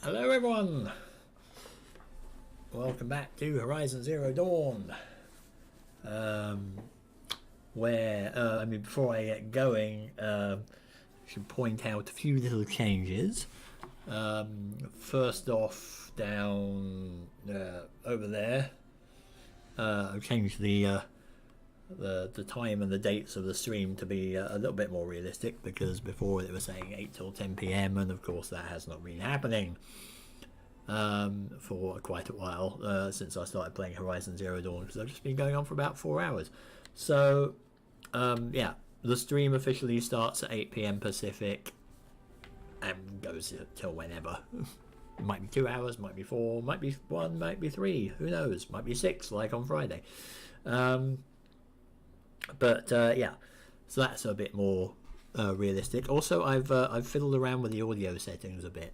Hello everyone! Welcome back to Horizon Zero Dawn. Before I get going, I should point out a few little changes. First off, down over there, I've changed the time and the dates of the stream to be a little bit more realistic, because before it was saying 8 till 10 p.m. and of course that has not been happening for quite a while since I started playing Horizon Zero Dawn, because I've just been going on for about 4 hours. So yeah, the stream officially starts at 8 p.m. Pacific and goes till whenever. It might be 2 hours, might be 4, might be 1, might be 3, who knows, might be 6 like on Friday. Yeah, so that's a bit more realistic. Also, I've fiddled around with the audio settings a bit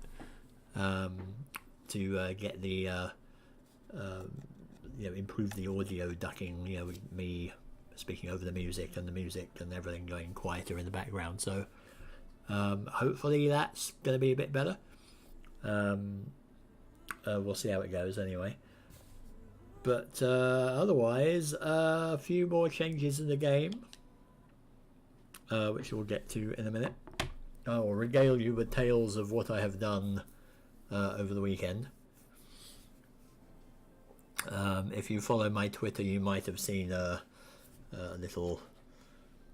to get the improve the audio ducking. With me speaking over the music and everything going quieter in the background. So hopefully that's going to be a bit better. We'll see how it goes anyway. But otherwise, a few more changes in the game, which we'll get to in a minute. I will regale you with tales of what I have done over the weekend. If you follow my Twitter, you might have seen little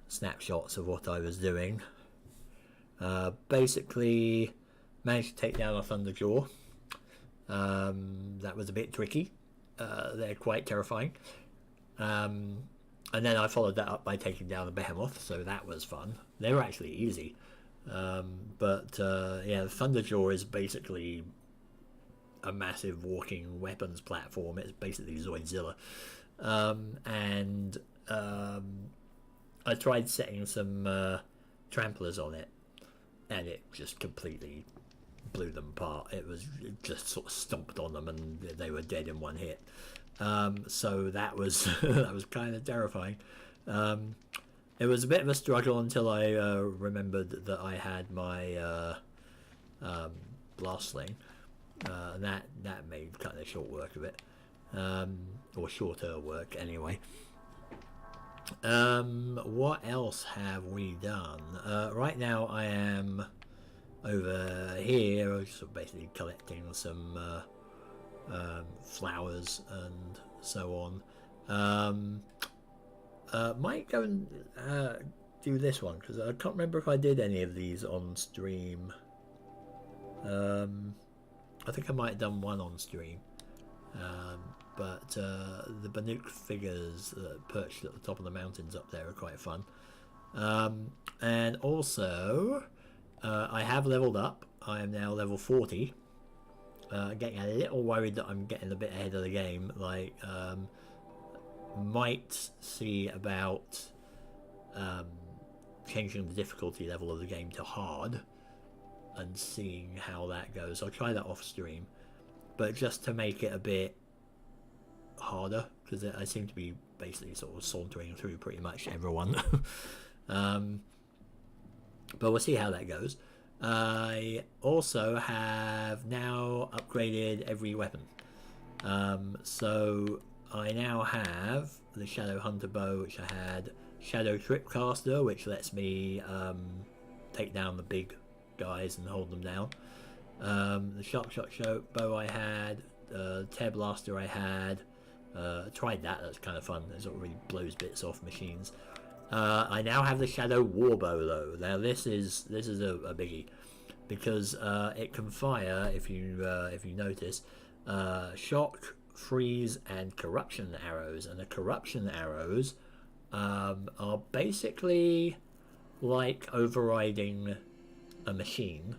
snapshots of what I was doing. Basically, managed to take down a Thunderjaw. That was a bit tricky. They're quite terrifying. And then I followed that up by taking down a behemoth, so that was fun. They were actually easy. Yeah, the Thunderjaw is basically a massive walking weapons platform. It's basically Zoidzilla. I tried setting some tramplers on it, and it just completely blew them apart. It just sort of stomped on them and they were dead in one hit. So that was that was kind of terrifying. It was a bit of a struggle until I remembered that I had my blast sling, and that made kind of short work of it, or shorter work anyway. What else have we done? Right now I am over here, just basically collecting some flowers and so on. Might go and do this one, because I can't remember if I did any of these on stream. I think I might have done one on stream. But the Banuk figures perched at the top of the mountains up there are quite fun. And also, I have leveled up. I am now level 40. Getting a little worried that I'm getting a bit ahead of the game. Like, might see about changing the difficulty level of the game to hard and seeing how that goes. I'll try that off stream, but just to make it a bit harder, because I seem to be basically sort of sauntering through pretty much everyone. But we'll see how that goes. I also have now upgraded every weapon. So I now have the Shadow Hunter bow, which I had, Shadow Tripcaster, which lets me take down the big guys and hold them down. The Sharp Shot bow I had, Tear Blaster I had. Tried that's kind of fun. It sort of really blows bits off machines. I now have the Shadow Warbow though. Now this is a biggie, because it can fire, if you notice, shock, freeze, and corruption arrows. And the corruption arrows are basically like overriding a machine,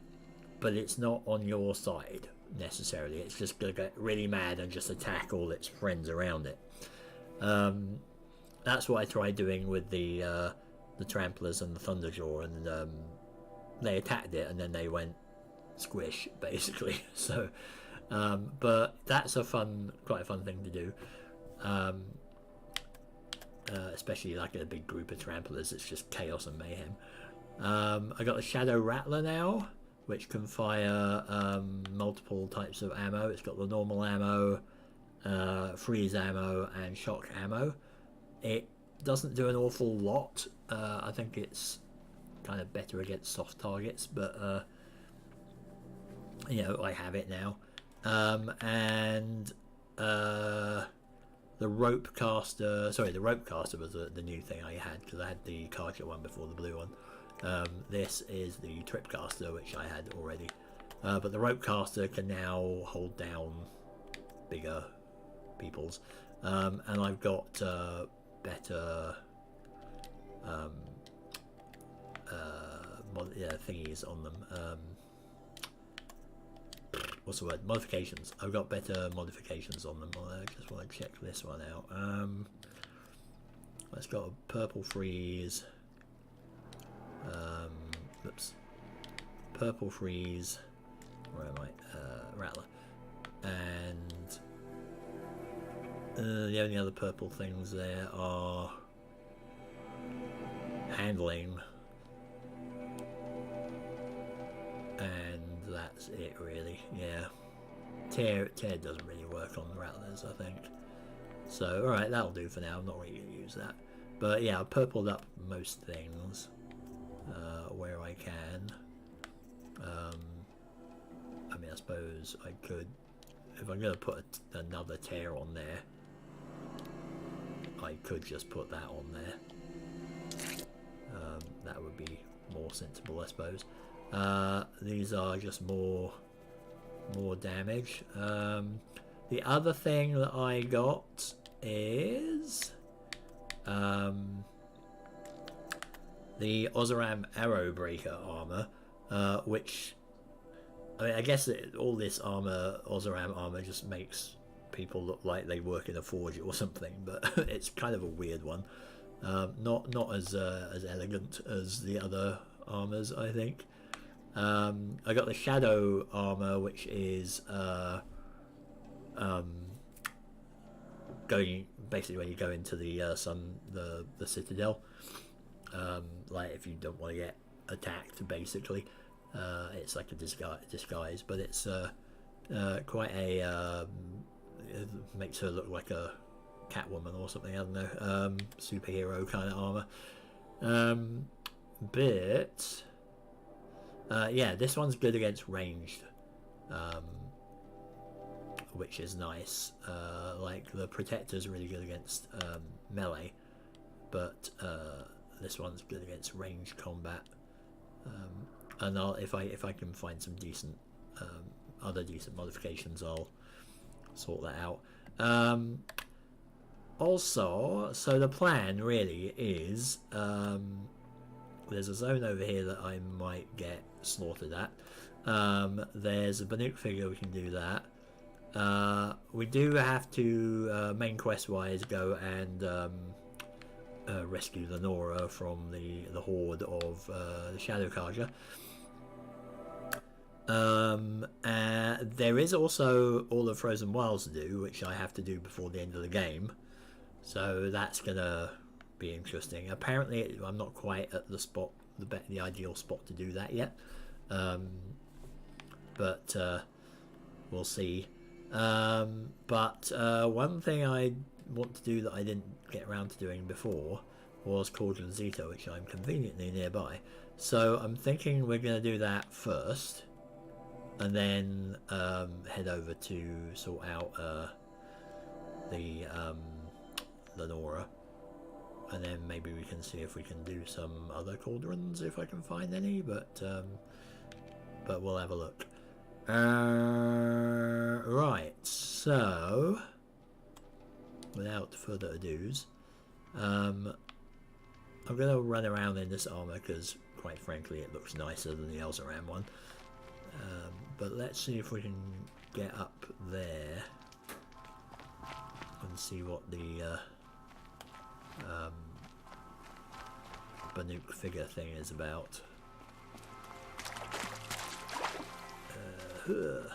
but it's not on your side necessarily. It's just gonna get really mad and just attack all its friends around it. That's what I tried doing with the Tramplers and the Thunderjaw, and they attacked it and then they went squish, basically. So, but that's quite a fun thing to do. Especially like a big group of Tramplers. It's just chaos and mayhem. I got the Shadow Rattler now, which can fire multiple types of ammo. It's got the normal ammo, freeze ammo, and shock ammo. It doesn't do an awful lot. I think it's kind of better against soft targets, but you know, I have it now. And the rope caster, sorry, the rope caster was the new thing I had, because I had the Karja one before, the blue one. This is the trip caster, which I had already, but the rope caster can now hold down bigger peoples, and I've got better thingies on them. What's the word? Modifications. I've got better modifications on them. I just want to check this one out. It's got a purple freeze. Oops. Purple freeze. Where am I? Rattler. And the only other purple things there are handling. And that's it, really. Yeah, tear doesn't really work on the rattlers, I think. So alright, that'll do for now. I'm not really going to use that, but yeah, I've purpled up most things where I can. I mean, I suppose I could, if I'm going to put another tear on there, I could just put that on there. That would be more sensible, I suppose. These are just more damage. The other thing that I got is the Oseram Arrow Breaker armor, which, I mean, I guess all this armor, Oseram armor, just makes people look like they work in a forge or something, but it's kind of a weird one. Not as elegant as the other armors, I think. I got the Shadow armor, which is going basically when you go into the the Citadel. Like if you don't want to get attacked, basically, it's like a disguise, but it's quite a it makes her look like a Catwoman or something. I don't know, superhero kind of armor. But yeah, this one's good against ranged, which is nice. Like the Protector's really good against melee, but this one's good against ranged combat. And if I can find some decent other decent modifications, I'll sort that out. Also, so the plan really is, there's a zone over here that I might get slaughtered at. There's a Banuk figure, we can do that. We do have to, main quest wise, go and rescue the Nora from the horde of the Shadow Karja. There is also all of Frozen Wilds to do, which I have to do before the end of the game. So that's gonna be interesting. Apparently, I'm not quite at the spot, the ideal spot to do that yet. But we'll see. But one thing I want to do that I didn't get around to doing before was Cauldron Zeta, which I'm conveniently nearby. So I'm thinking we're going to do that first, and then head over to sort out the Nora, and then maybe we can see if we can do some other cauldrons if I can find any. But we'll have a look. Right, so without further ado's, I'm going to run around in this armor because, quite frankly, it looks nicer than the Elzaram one. But let's see if we can get up there and see what the Banuk figure thing is about. So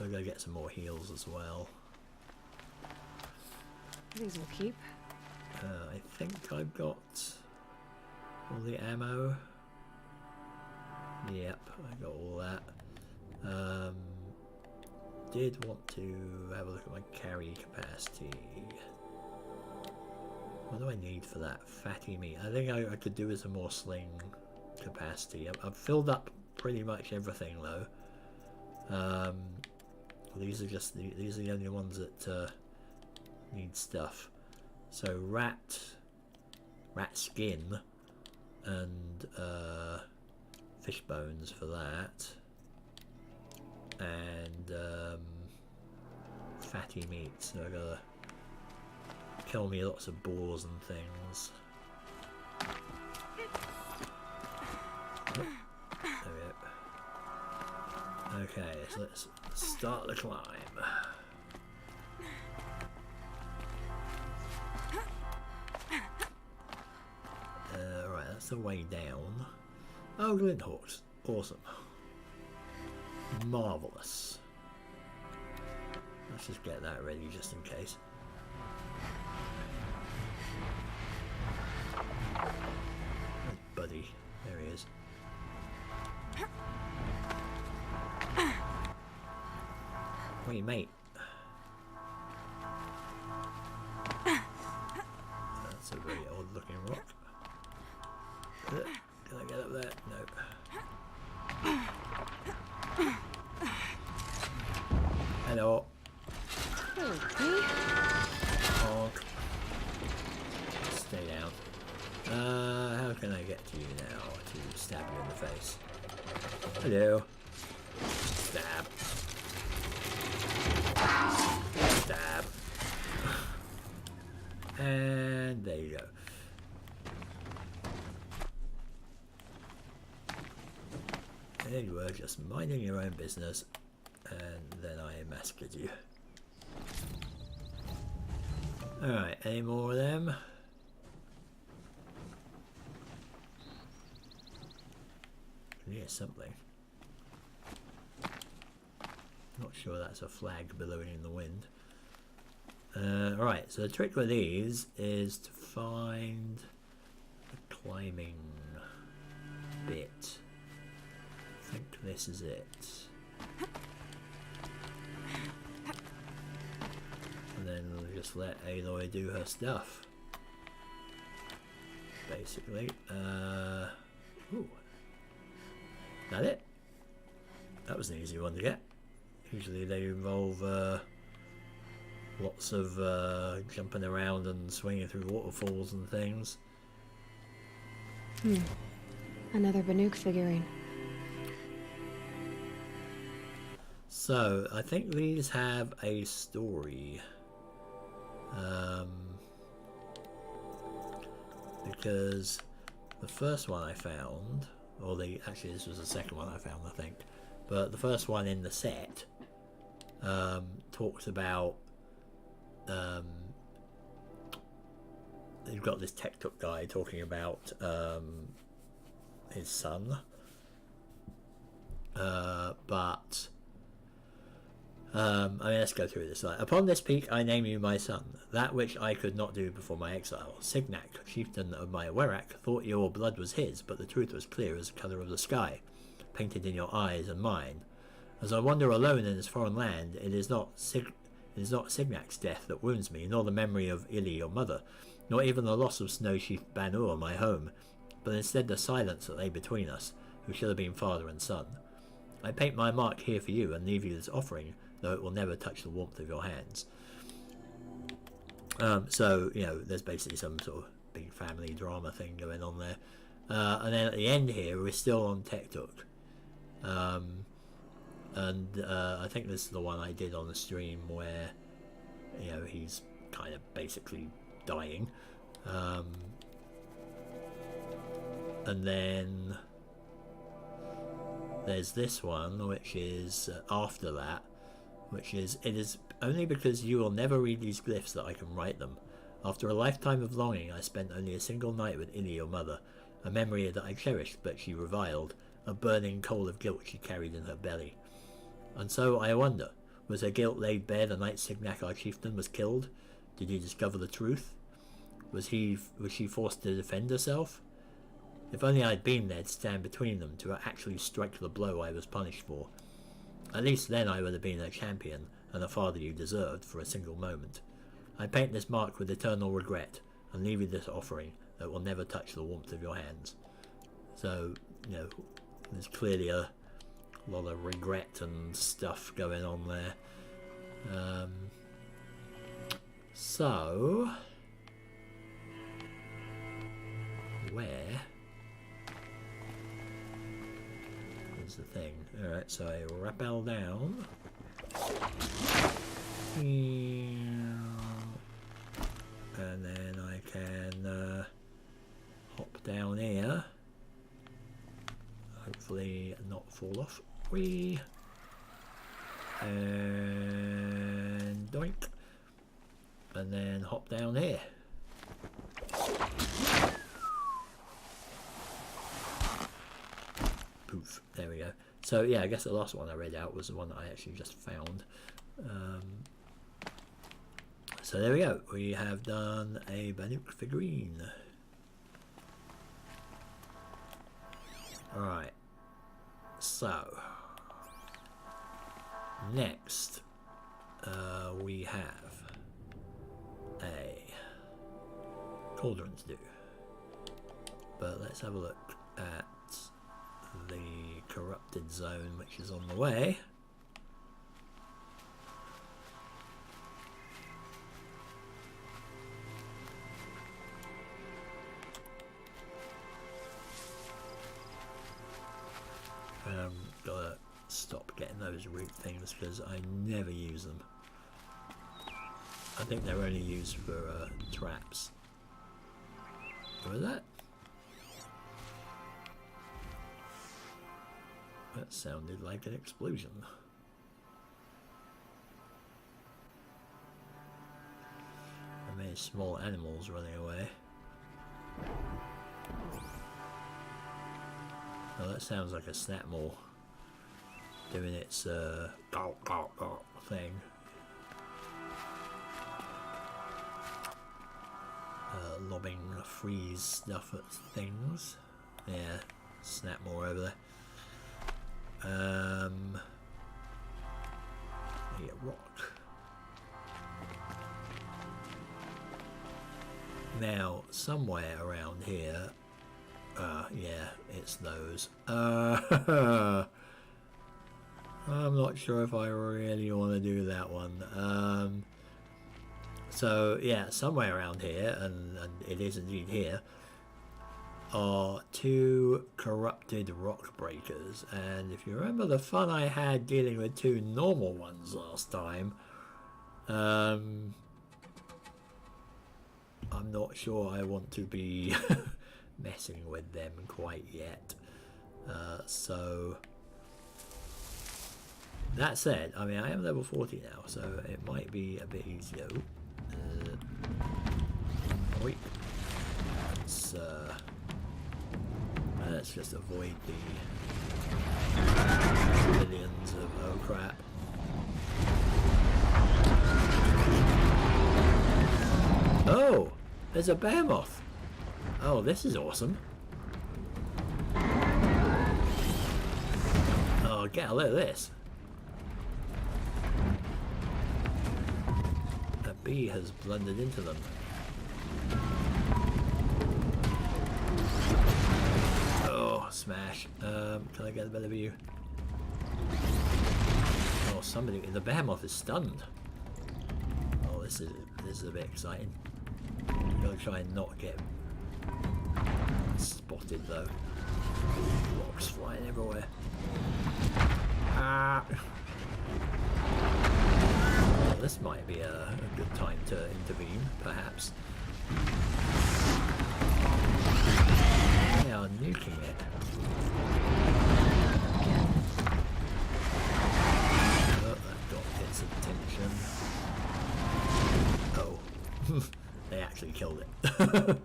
I'm going to get some more heals as well. These will keep. I think I've got all the ammo. Yep, I got all that. Did want to have a look at my carry capacity. What do I need for that? Fatty meat. I think I could do with some more sling capacity. I've filled up pretty much everything though. These are the only ones that need stuff. So rat skin and fish bones for that, and fatty meat. So I gotta kill me lots of boars and things. Oh, there we go. Okay, so let's start the climb. Right, that's the way down. Oh, glint hawks. Awesome. Marvellous. Let's just get that ready just in case. Where's Buddy? There he is. Wait, mate. That's a very odd looking rock. Can I get up there? No. Hello. Honk. Stay down. How can I get to you now to stab you in the face? Hello. Stab. Stab. And there you go. And you were just minding your own business, and then I massacred you. Alright, any more of them? Yeah, something. Not sure that's a flag billowing in the wind. Right, so the trick with these is to find the climbing bit. I think this is it. And then we'll just let Aloy do her stuff. Basically. Ooh. That it? That was an easy one to get. Usually they involve lots of jumping around and swinging through waterfalls and things. Another Banuk figurine. So, I think these have a story. Because the first one I found, actually this was the second one I found, I think, but the first one in the set talks about you've got this tech tuck guy talking about his son, I mean, let's go through this. Upon this peak I name you my son, that which I could not do before my exile. Signac, chieftain of my Werak, thought your blood was his, but the truth was clear as the colour of the sky, painted in your eyes and mine. As I wander alone in this foreign land, it is not Signac's death that wounds me, nor the memory of Ili, your mother, nor even the loss of Snow Chief Banur, my home, but instead the silence that lay between us, who should have been father and son. I paint my mark here for you and leave you this offering, though it will never touch the warmth of your hands. So, you know, there's basically some sort of big family drama thing going on there. And then at the end here, we're still on Tech Talk. I think this is the one I did on the stream where, you know, he's kind of basically dying. And then there's this one, which is after that, which is, it is only because you will never read these glyphs that I can write them. After a lifetime of longing, I spent only a single night with Ili, your mother, a memory that I cherished but she reviled, a burning coal of guilt she carried in her belly. And so I wonder, was her guilt laid bare the night Signac our chieftain was killed? Did he discover the truth? Was she forced to defend herself? If only I'd been there to stand between them, to actually strike the blow I was punished for. At least then I would have been a champion, and a father you deserved for a single moment. I paint this mark with eternal regret, and leave you this offering that will never touch the warmth of your hands. So, you know, there's clearly a lot of regret and stuff going on there. So, where is the thing? Alright, so I rappel down. And then I can hop down here. Hopefully not fall off. Whee! And doink. And then hop down here. Poof. There we go. So yeah, I guess the last one I read out was the one that I actually just found. So there we go. We have done a Banuk figurine. Alright. So next we have a Cauldron to do. But let's have a look at the corrupted zone, which is on the way. Gotta stop getting those root things because I never use them. I think they're only used for traps. What was that? That sounded like an explosion. I mean, small animals running away. Oh, that sounds like a snapmaw doing its thing. Lobbing freeze stuff at things. Yeah, snapmaw over there. Yeah, rock. Now, somewhere around here, yeah, it's those. I'm not sure if I really want to do that one. So, yeah, somewhere around here, and it is indeed here, are two corrupted rock breakers. And if you remember the fun I had dealing with two normal ones last time, I'm not sure I want to be messing with them quite yet. So that said, I mean, I am level 40 now, so it might be a bit easier. Wait, let's just avoid the millions of oh crap. Oh, there's a behemoth. Oh, this is awesome. Oh, get a load of this. A bee has blundered into them. Oh, smash. Can I get a better view? Oh, somebody, the behemoth is stunned. Oh, this is a bit exciting. Gotta try and not get spotted though. Rocks flying everywhere. Ah! Well, this might be a good time to intervene, perhaps. They are nuking it. Oh, that got its attention. Oh. They actually killed it. And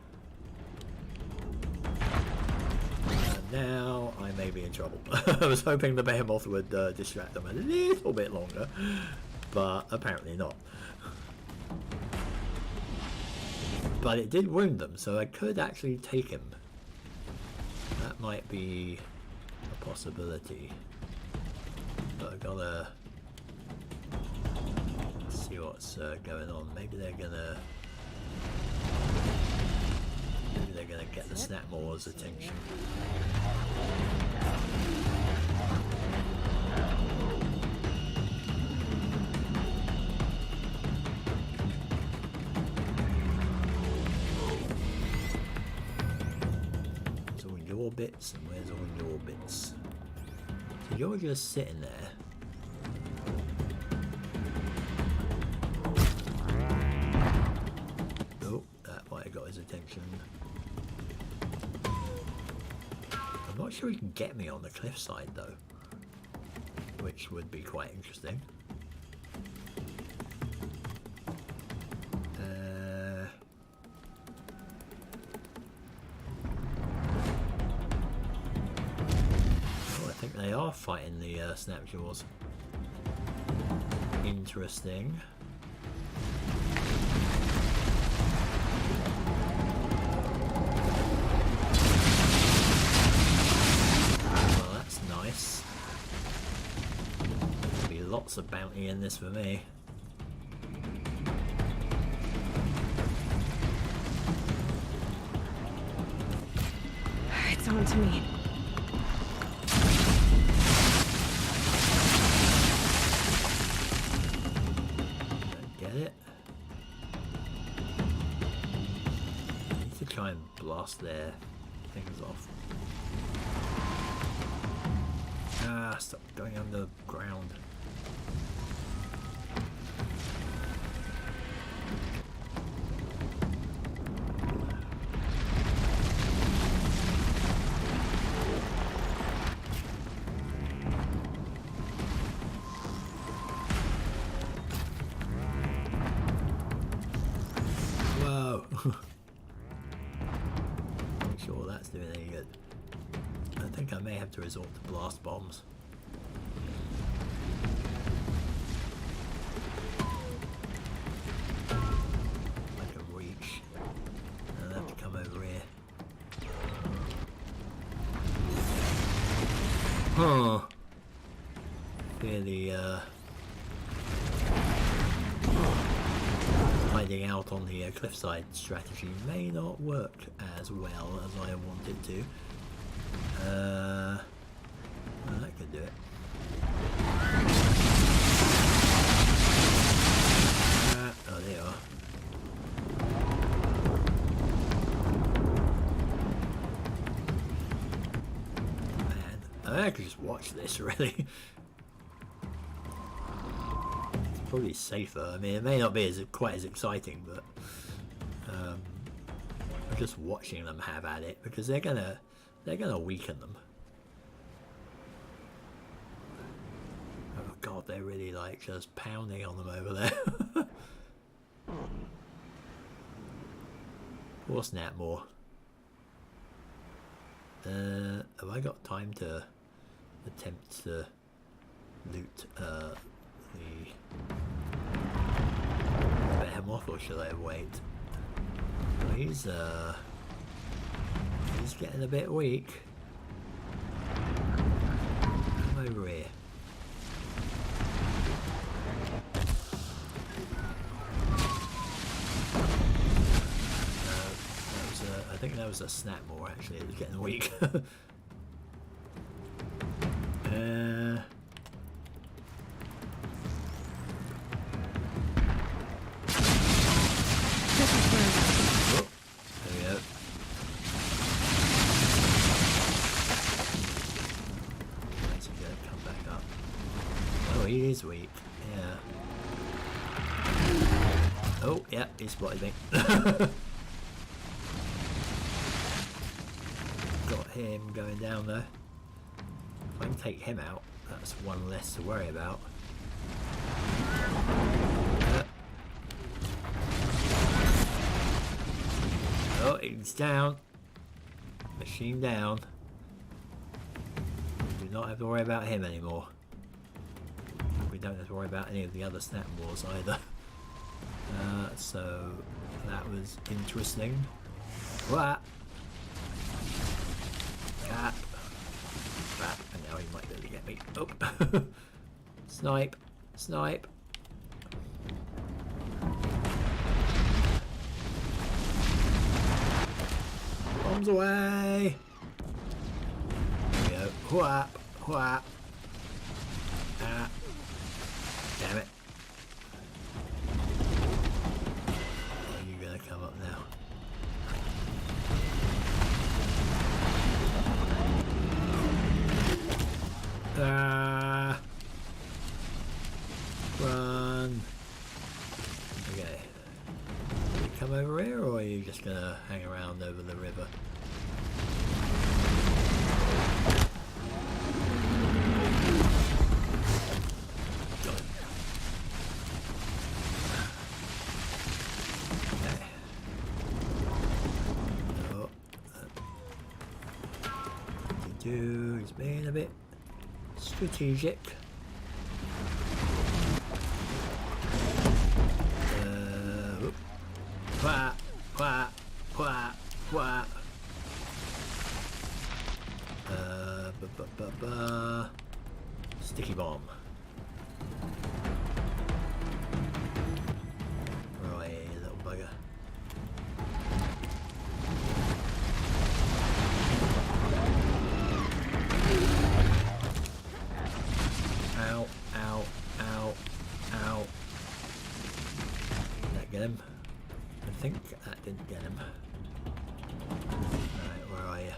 now I may be in trouble. I was hoping the behemoth would distract them a little bit longer, but apparently not. But it did wound them, so I could actually take him. That might be a possibility. But I gotta see what's going on. Maybe they're gonna get the Snapmaws' attention. There's all your bits, and where's all your bits? So you're just sitting there. Got his attention. I'm not sure he can get me on the cliffside though, which would be quite interesting. Oh, I think they are fighting the Snapjaws. Interesting. Lots of bounty in this for me. It's on to me. Get it? I need to try and blast their things off. Ah, stop going underground. Not sure that's doing any good. I think I may have to resort to blast bombs. I can reach. I'll have to come over here. Huh. Clearly, hiding out on the cliffside strategy may not work as well as I wanted to. Well, that could do it. Oh, there you are. Man, I could just watch this, really. Probably safer. I mean, it may not be quite as exciting, but I'm just watching them have at it because they're gonna weaken them. Oh god, they're really like just pounding on them over there. Poor Snapmaw. Have I got time to attempt to loot the behemoth, or should I wait? Well, he's getting a bit weak. Come over here. I think that was a Snapmaw actually. It was getting weak. He is weak, yeah. Oh, yeah, he spotted me. Got him going down there. If I can take him out, that's one less to worry about. Oh, he's down. Machine down. Do not have to worry about him anymore. We don't have to worry about any of the other Snapmaws either. So that was interesting. What? Snipe. Oh. Snipe. Snipe. Bombs away. There we go. Whap. Whap. Ah. Damn it. Are you gonna come up now? Ah. Run. Okay. You come over here, or are you just gonna hang around over the river? Got it. Okay. Oh. He's being a bit strategic. Whap, whap, whap, whap. Sticky bomb. Right, you little bugger. Ow, ow, ow, ow. Did that get him? I think that didn't get him. Right, where are you?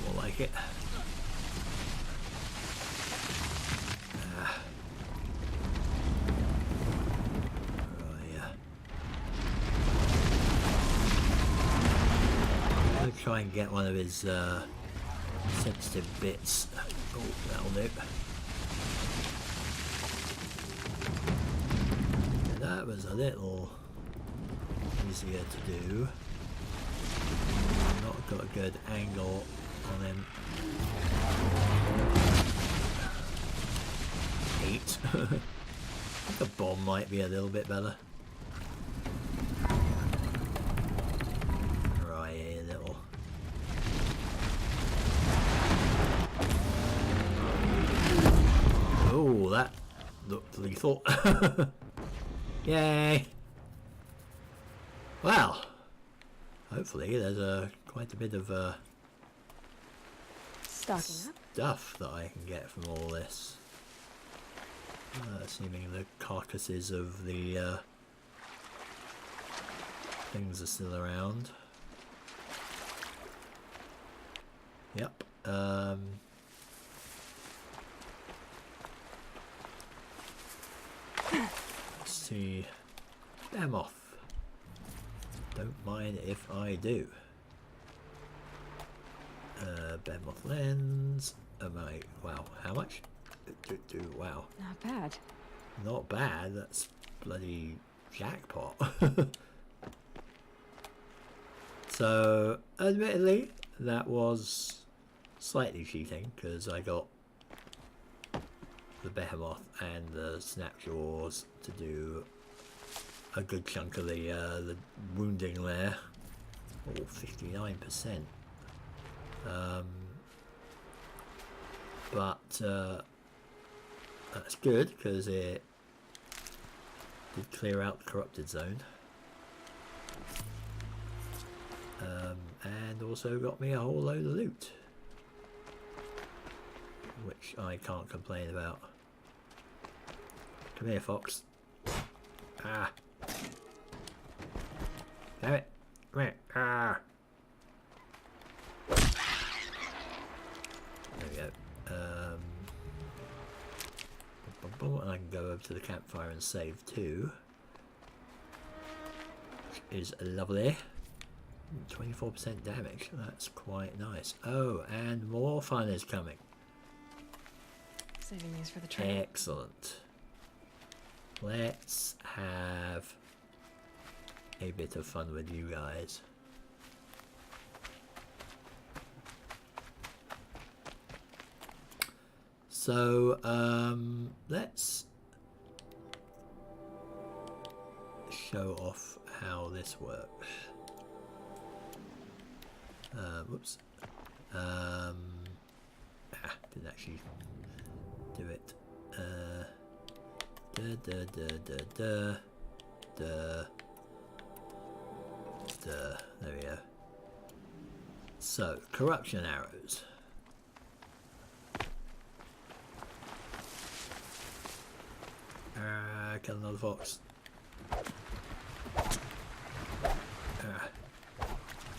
More like it. Try and get one of his sensitive bits. Oh, that'll do. And that was a little easier to do. Not got a good angle on him. 8. I think a bomb might be a little bit better. Oh, that looked lethal. Yay! Well, hopefully there's quite a bit of stuff that I can get from all this. Assuming the carcasses of the things are still around. Yep. Let's see. Behemoth. Don't mind if I do. Behemoth lens. Oh my, wow, how much? Wow. Not bad. Not bad, that's bloody jackpot. So, admittedly, that was slightly cheating, because I got the Behemoth and the Snapjaws to do a good chunk of the wounding there. Oh, 59%. But that's good because it did clear out the corrupted zone, and also got me a whole load of loot, which I can't complain about. Come here, fox. Ah. Damn it. Come here. Ah. There we go. And I can go over to the campfire and save too, which is lovely. 24% damage. That's quite nice. Oh, and more fun is coming. Saving these for the train. Excellent. Let's have a bit of fun with you guys. So let's show off how this works. Whoops. Didn't actually do it. There we go. So, corruption arrows. Kill another fox.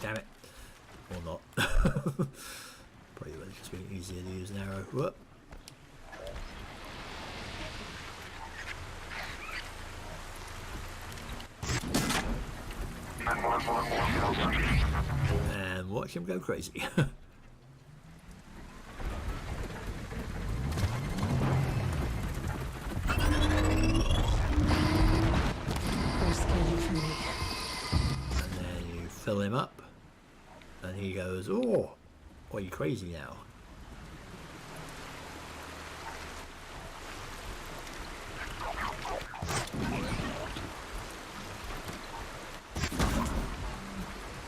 Damn it. Or not. Probably would have just been easier to use an arrow. Whoop. And watch him go crazy. And then you fill him up, and he goes, "Oh, are you crazy now?"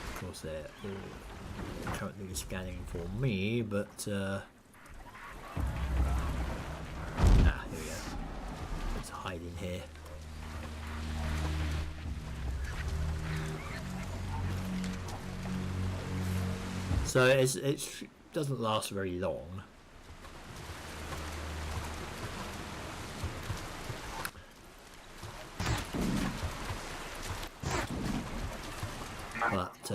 Of course, they're all currently scanning for me, but here we go. Let's hide in here. So it doesn't last very long. But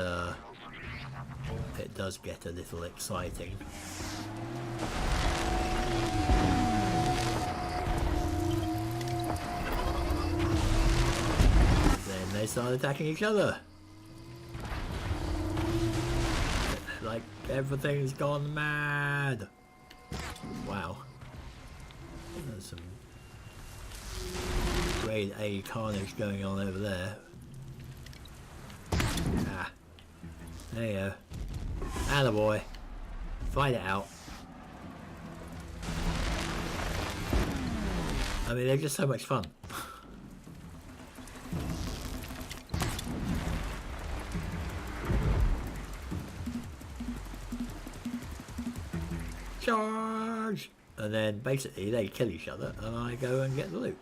it does get a little exciting. Then they start attacking each other. Like everything's gone mad. Wow. There's some grade A carnage going on over there. Ah. There you go. Attaboy. Fight it out. I mean, they're just so much fun. Charge! And then basically they kill each other and I go and get the loot.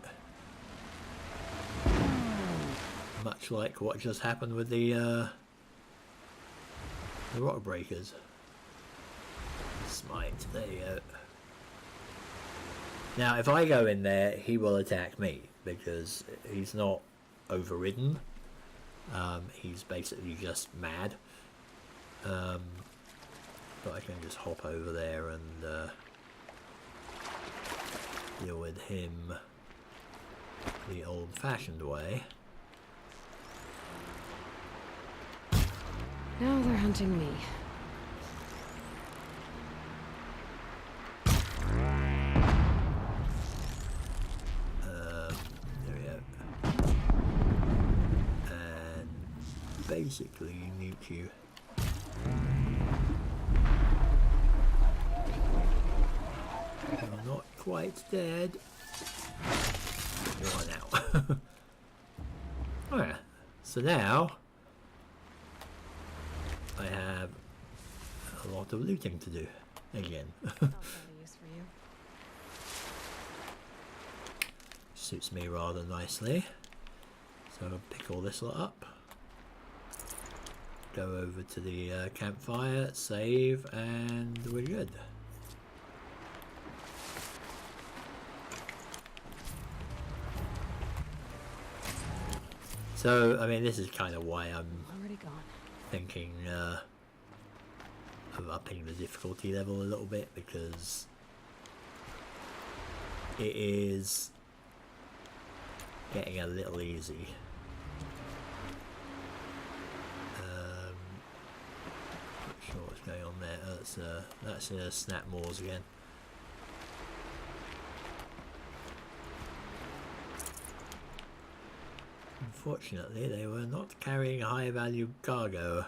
Much like what just happened with the rock breakers. Smite, there you go. Now if I go in there he will attack me because he's not overridden. He's basically just mad. But I can just hop over there and deal with him the old-fashioned way. Now they're hunting me. There we go. And basically you need to not quite dead. You are now. Alright, so now I have a lot of looting to do again. Suits me rather nicely. So I'll pick all this lot up. Go over to the campfire, save, and we're good. So, I mean, this is kind of why I'm thinking of upping the difficulty level a little bit, because it is getting a little easy. Not sure what's going on there. That's snap moors again. Unfortunately, they were not carrying high value cargo.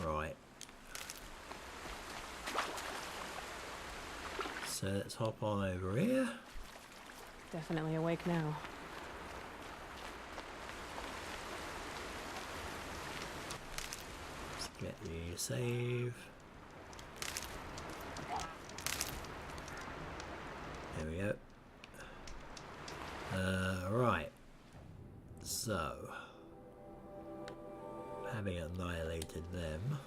Right. So let's hop on over here. Definitely awake now. Let's get the save. There we go. Right. So, having annihilated them,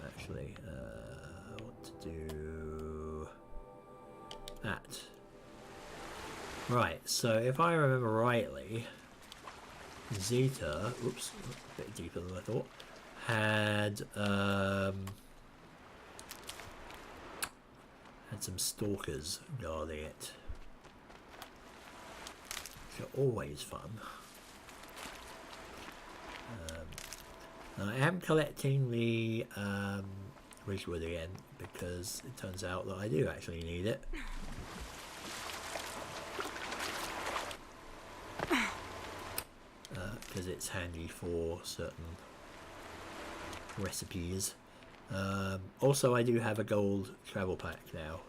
actually, what to do? That. Right, so if I remember rightly, Zeta, oops, a bit deeper than I thought, had some stalkers guarding it. Which are always fun. I am collecting the Ridgewood again because it turns out that I do actually need it. Because it's handy for certain recipes. Also, I do have a gold travel pack now,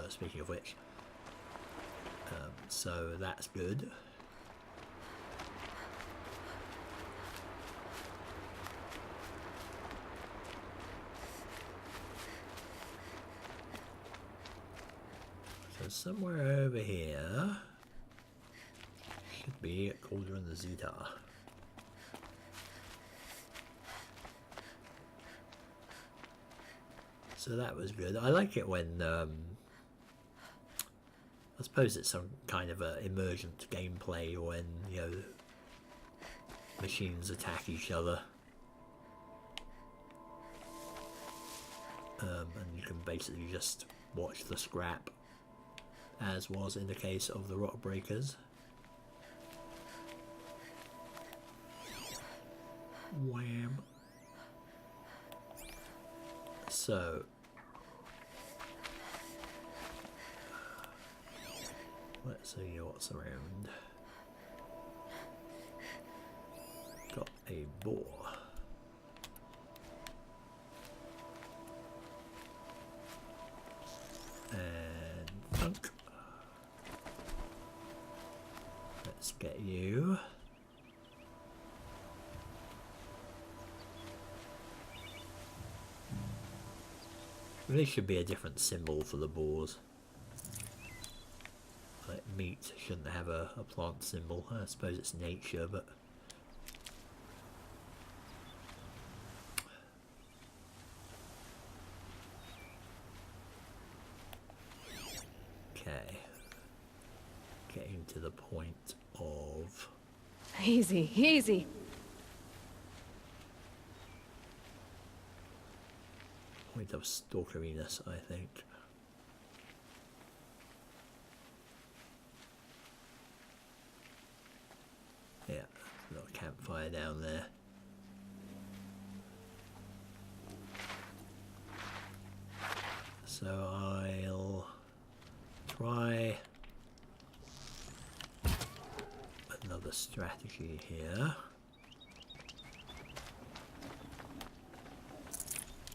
speaking of which. So that's good. So somewhere over here should be a Cauldron the Zeta. So that was good. I like it when I suppose it's some kind of a emergent gameplay when, you know, machines attack each other. And you can basically just watch the scrap, as was in the case of the rock breakers. Wham. So let's see what's around. Got a boar. And thunk. Let's get you. There should be a different symbol for the boars. Like meat shouldn't have a plant symbol. I suppose it's nature, but okay. Getting to the point of Easy, easy. point of stalkeriness, I think. Yeah, little campfire down there. So I'll try another strategy here.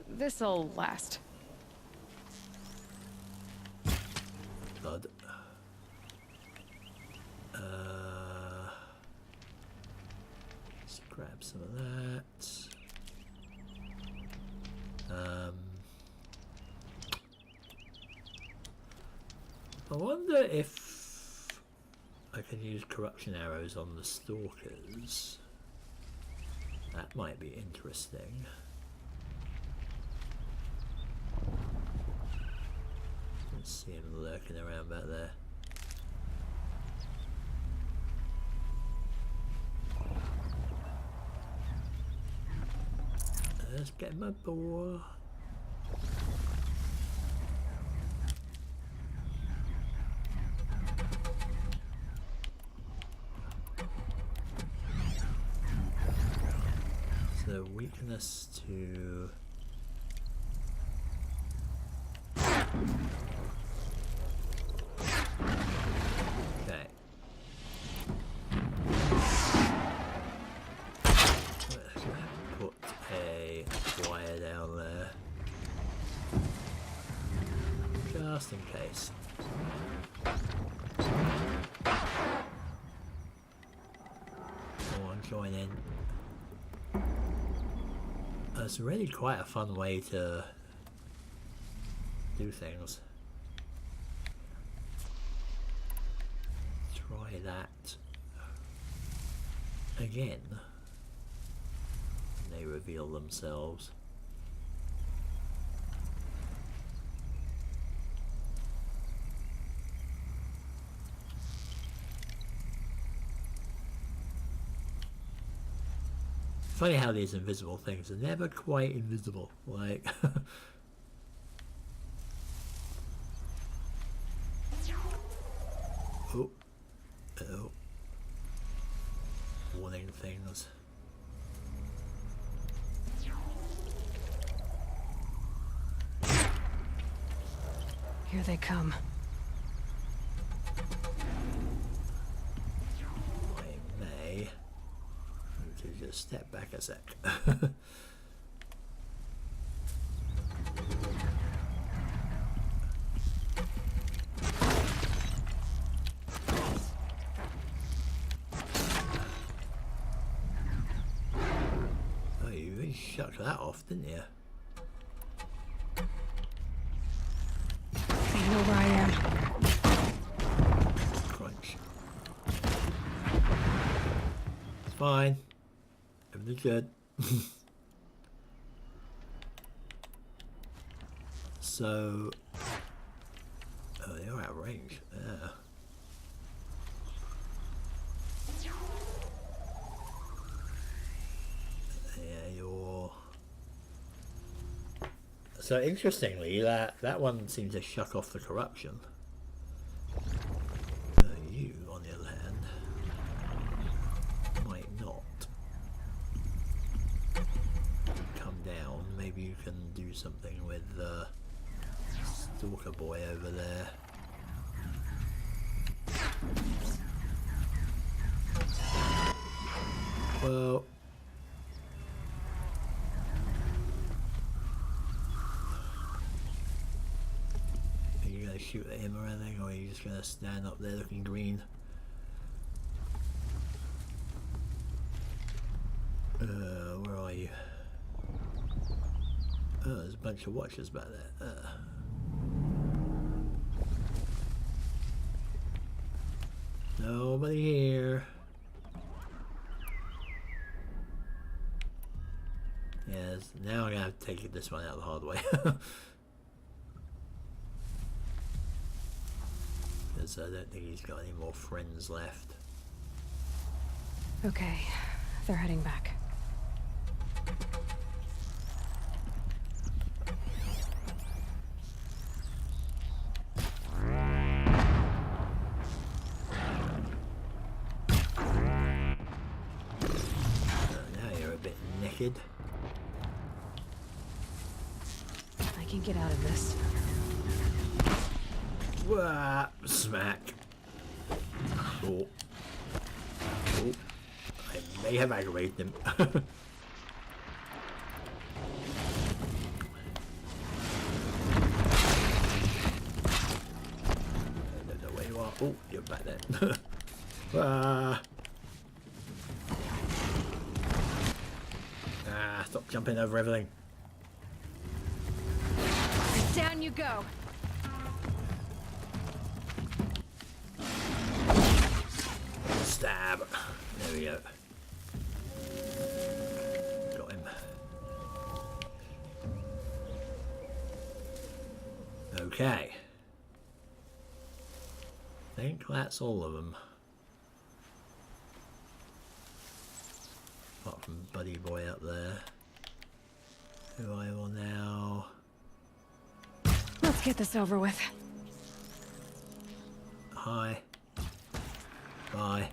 This'll last. Blood. Let's grab some of that. I wonder if I can use corruption arrows on the stalkers. That might be interesting. Let's see him lurking around back there. Let's get my boar. the weakness to... Okay. Let's put a wire down there. Just in case. Someone join in. It's really quite a fun way to do things. Try that again. They reveal themselves. Funny how these invisible things are never quite invisible, like... Oh. Oh. Warning things. Here they come. I may need to just step back a sec. Oh, you really shut that off, didn't you? They know where I am. Crunch. It's fine. Everything's good. So... Oh, they are out of range. Yeah. Yeah, you're... So interestingly, that one seems to shut off the corruption. You, on the other hand, might not. Come down. Maybe you can do something with Stalker Boy over there. Well... shoot at him or anything, or are you just gonna stand up there looking green? Where are you? Oh, there's a bunch of watchers back there. Nobody here. Yes, now I'm gonna have to take this one out the hard way. Because I don't think he's got any more friends left. Okay, they're heading back. Now you're a bit naked. I can get out of this. Wah, smack. Oh. Oh. I may have aggravated him. I don't know where you are. Oh, you're back there. Stop jumping over everything. Down you go. Stab. There we go. Got him. Okay. I think that's all of them. Apart from Buddy Boy up there. Who I will now... Let's get this over with. Hi. Bye.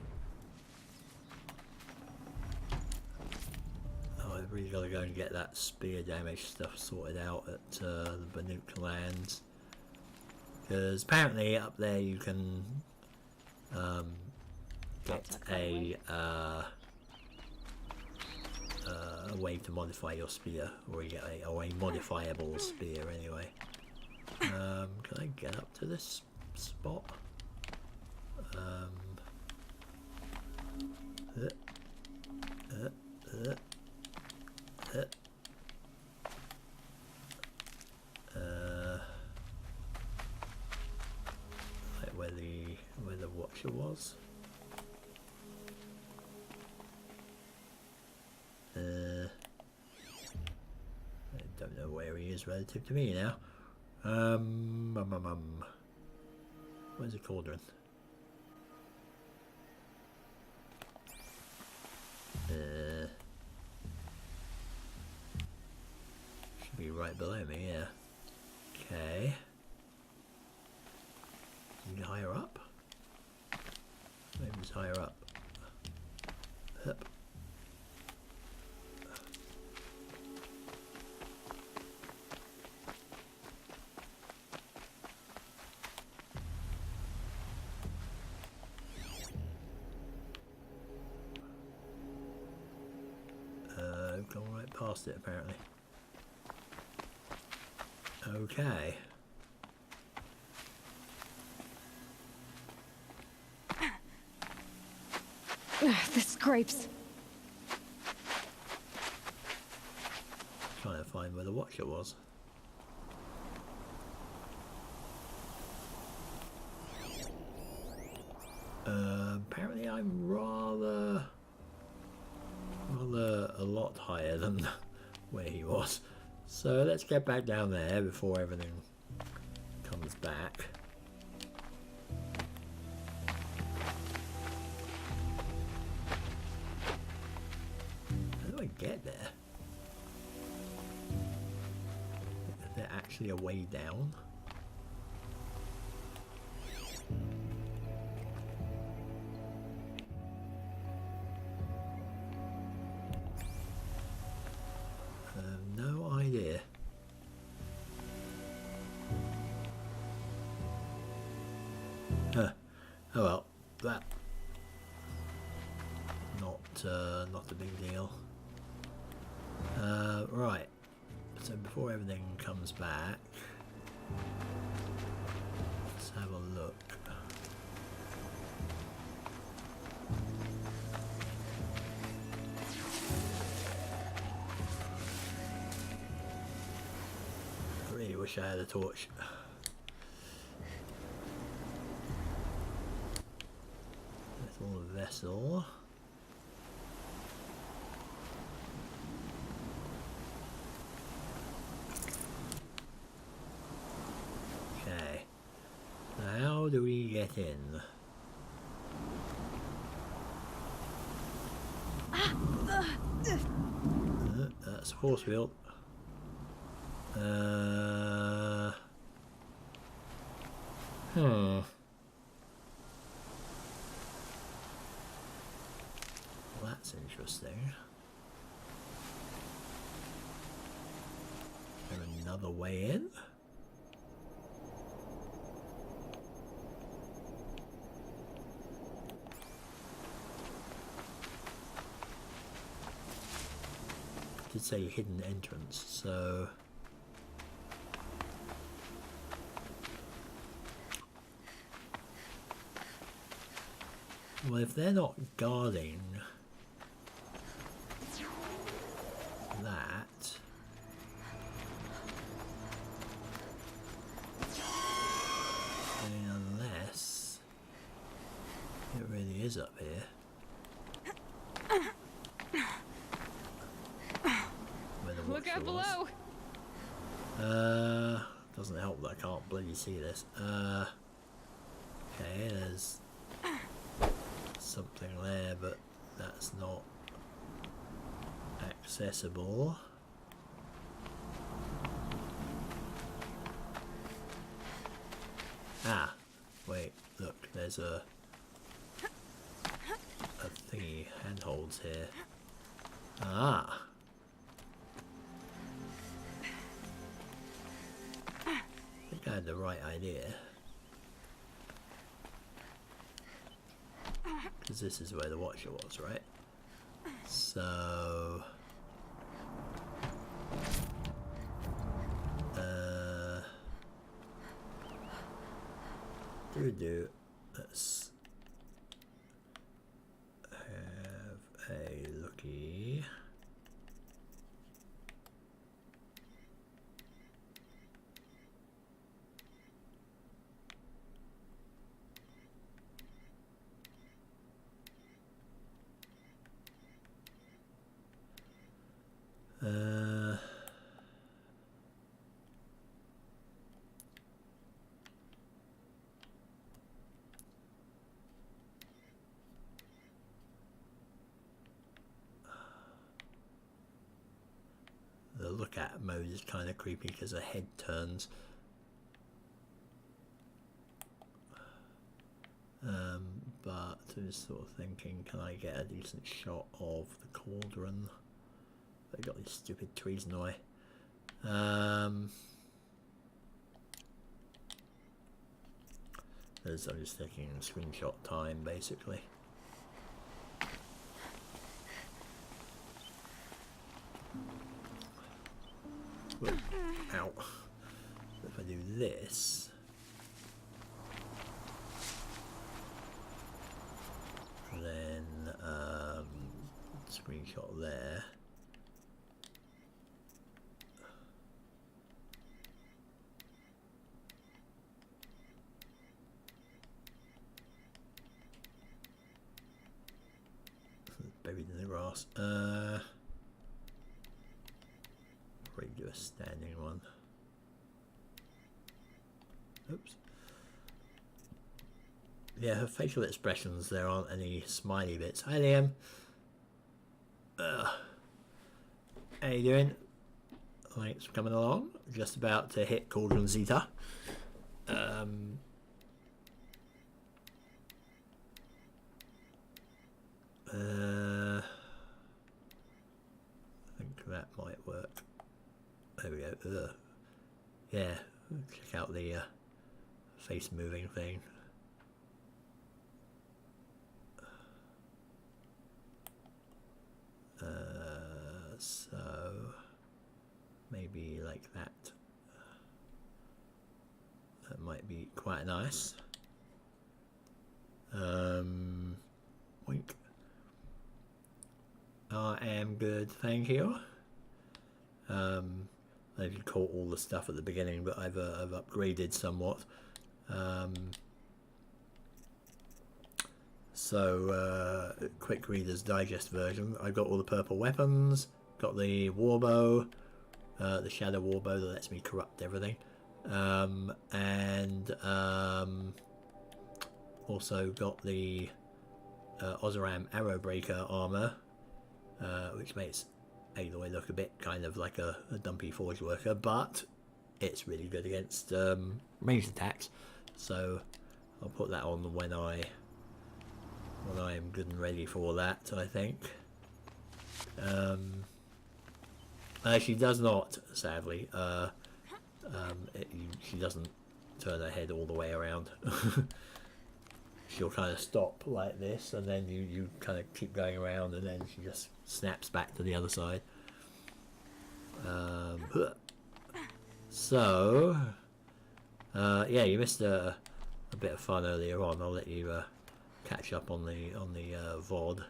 Oh, I've really get that spear damage stuff sorted out at the Banuk lands. Because apparently up there you can get a way to modify your spear, or you get a modifiable spear anyway. Can I get up to this spot? Like where the watcher was. I don't know where he is relative to me now. Where's the cauldron? Should be right below me, yeah. Okay. Maybe higher up? Maybe it's higher up. Hup. Gone right past it apparently. Okay. The scrapes. Trying to find where the watcher was. Apparently I'm rather a lot higher than where he was. So let's get back down there before everything comes back. How do I get there? Is there actually a way down? No idea. Oh well, that not a big deal. Right. So before everything comes back, let's have a look. I really wish I had a torch. Little vessel. Okay. Now how do we get in? That's force field. That's interesting. Is there another way in? It did say hidden entrance, so well, if they're not guarding that, then unless it really is up here. Where the Look out watcher was. below. Doesn't help that I can't bloody see this. Okay, there's something there, but that's not accessible. Ah, wait, look, there's a thingy handholds here. Ah, think I had the right idea. Because this is where the Watcher was, right? So... let's have a looky. The look at mode is kind of creepy because the head turns. But I was sort of thinking, can I get a decent shot of the Cauldron? I've got these stupid trees in the way. As I'm just taking screenshot time basically. Whoa. Ow. If I do this, then screenshot there. Buried in the grass. Probably do a standing one. Oops. Yeah, her facial expressions, there aren't any smiley bits. Hi Liam. How you doing? Thanks for coming along. Just about to hit Cauldron Zeta. I think that might work. There we go. Yeah, check out the face moving thing. So maybe like that. That might be quite nice. Wink. I am good, thank you. I didn't caught all the stuff at the beginning, but I've upgraded somewhat. Quick Reader's Digest version. I've got all the purple weapons, got the warbow, the shadow warbow that lets me corrupt everything, and also got the Oseram Arrowbreaker armor, which makes Aloy look a bit kind of like a dumpy forge worker, but it's really good against ranged attacks. So I'll put that on when I am good and ready for that, I think. She does not, sadly. She doesn't turn her head all the way around. She'll kind of stop like this, and then you kind of keep going around, and then she just snaps back to the other side. Yeah, you missed a bit of fun earlier on. I'll let you catch up on the VOD,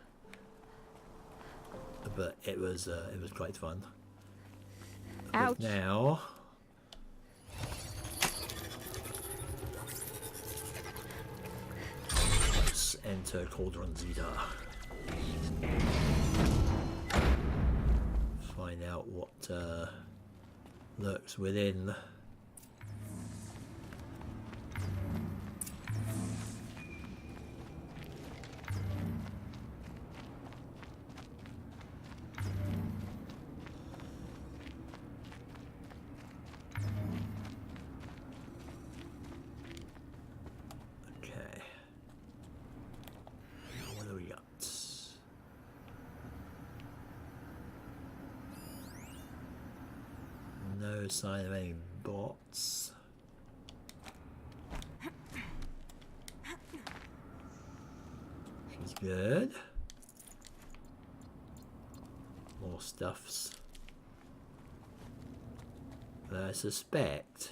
but it was quite fun. Ouch. But now. Enter Cauldron Zeta. Find out what lurks within. No sign of any bots. good. More stuffs. But I suspect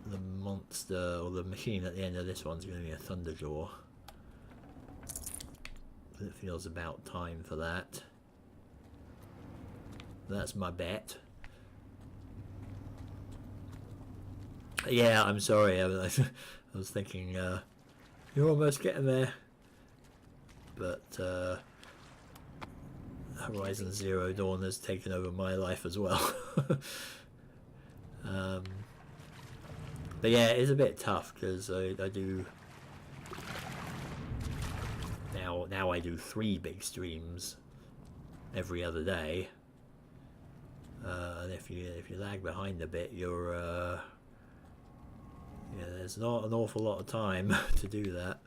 the monster or the machine at the end of this one's going to be a Thunderjaw. It feels about time for that. That's my bet. Yeah, I'm sorry. I was thinking you're almost getting there, but Horizon Zero Dawn has taken over my life as well. But yeah, it's a bit tough because I do now I do 3 big streams every other day, and if you lag behind a bit, you're yeah, there's not an awful lot of time to do that.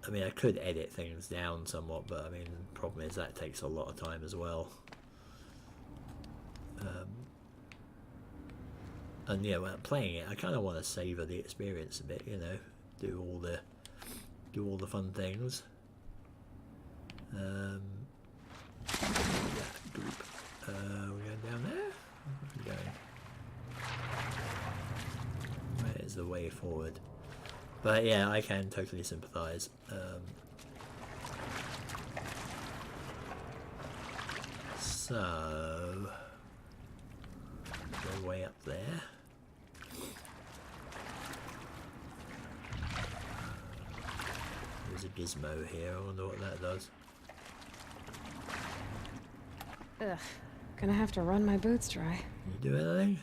I mean, I could edit things down somewhat, but I mean, the problem is that takes a lot of time as well. And yeah, when I'm playing it, I kind of want to savor the experience a bit, you know, do all the fun things. Yeah, group. We're going down there. Where are we going? Where's the way forward? But yeah, I can totally sympathise. So, go way up there. There's a gizmo here. I wonder what that does. Ugh. Gonna have to run my boots dry. Can you do anything?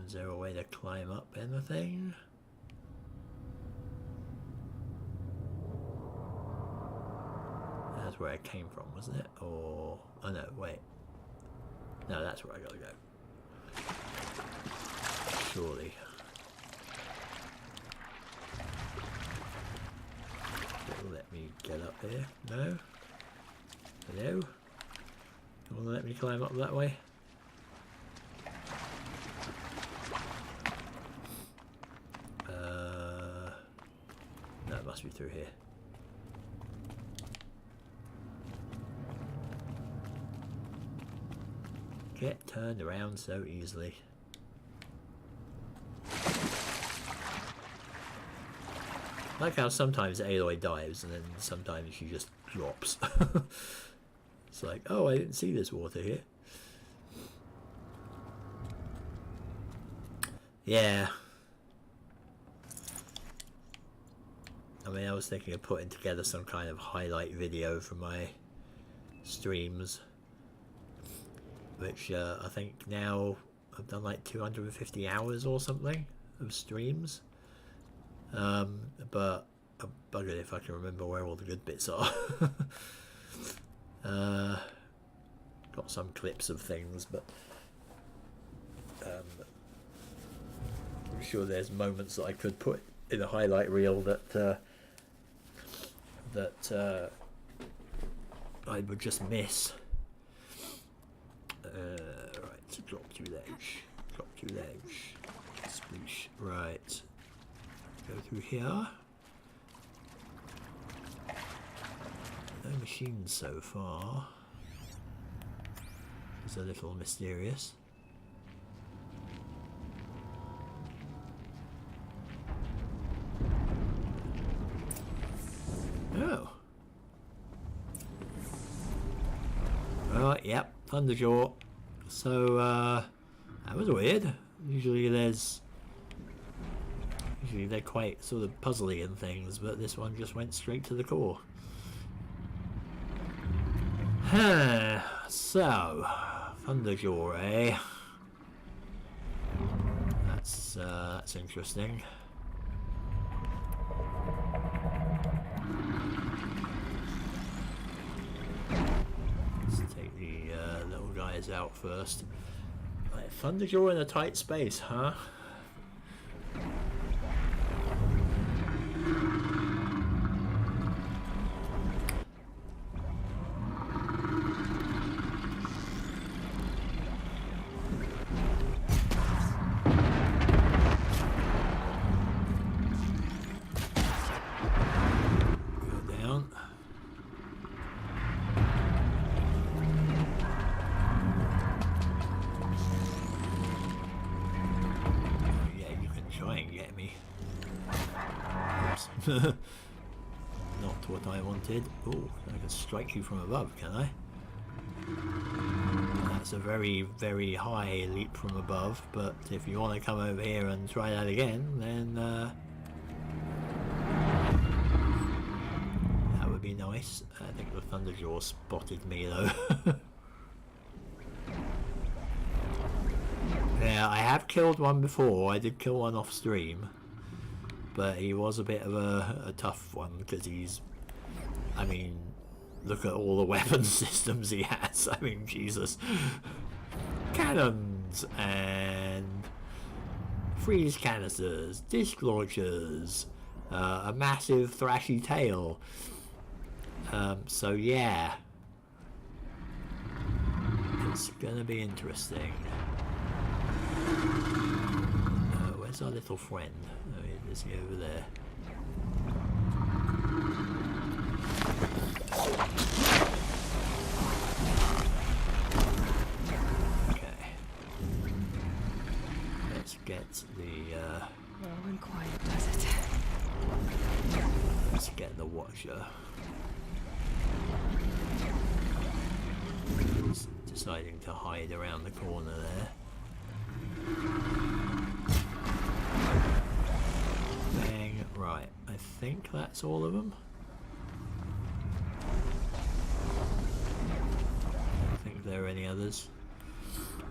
Is there a way to climb up anything? That's where I came from, wasn't it? Or... oh no, wait. No, that's where I gotta go. Surely. It'll let me get up here. No? Hello? You wanna let me climb up that way? No, it must be through here. Get turned around so easily. Like how sometimes Aloy dives and then sometimes she just drops. It's like, oh, I didn't see this water here. Yeah. I mean, I was thinking of putting together some kind of highlight video for my streams, which I think now I've done like 250 hours or something of streams. But I'm buggered if I can remember where all the good bits are. Got some clips of things, but I'm sure there's moments that I could put in a highlight reel that I would just miss. Right, drop to ledge. Drop to ledge. Sploosh. Right. Go through here. No machines so far. It's a little mysterious. Oh. Right, yep, Thunderjaw. So, that was weird. Usually they're quite sort of puzzly and things, but this one just went straight to the core. So, Thunderjaw, eh? That's interesting. Let's take the little guys out first. Right, Thunderjaw in a tight space, huh? Not what I wanted. Oh, I can strike you from above, can I? That's a very, very high leap from above, but if you want to come over here and try that again, then that would be nice. I think the Thunderjaw spotted me though. Yeah, I have killed one before. I did kill one off stream, but he was a bit of a tough one because he's, I mean, look at all the weapon systems he has. I mean, Jesus. Cannons and freeze canisters, disc launchers, a massive thrashy tail. So yeah, it's gonna be interesting. Where's our little friend? Oh, is he over there? Okay. Let's get the Low and quiet does it. let's get the Watcher. He's deciding to hide around the corner there. Bang. Right, I think that's all of them. I don't think there are any others.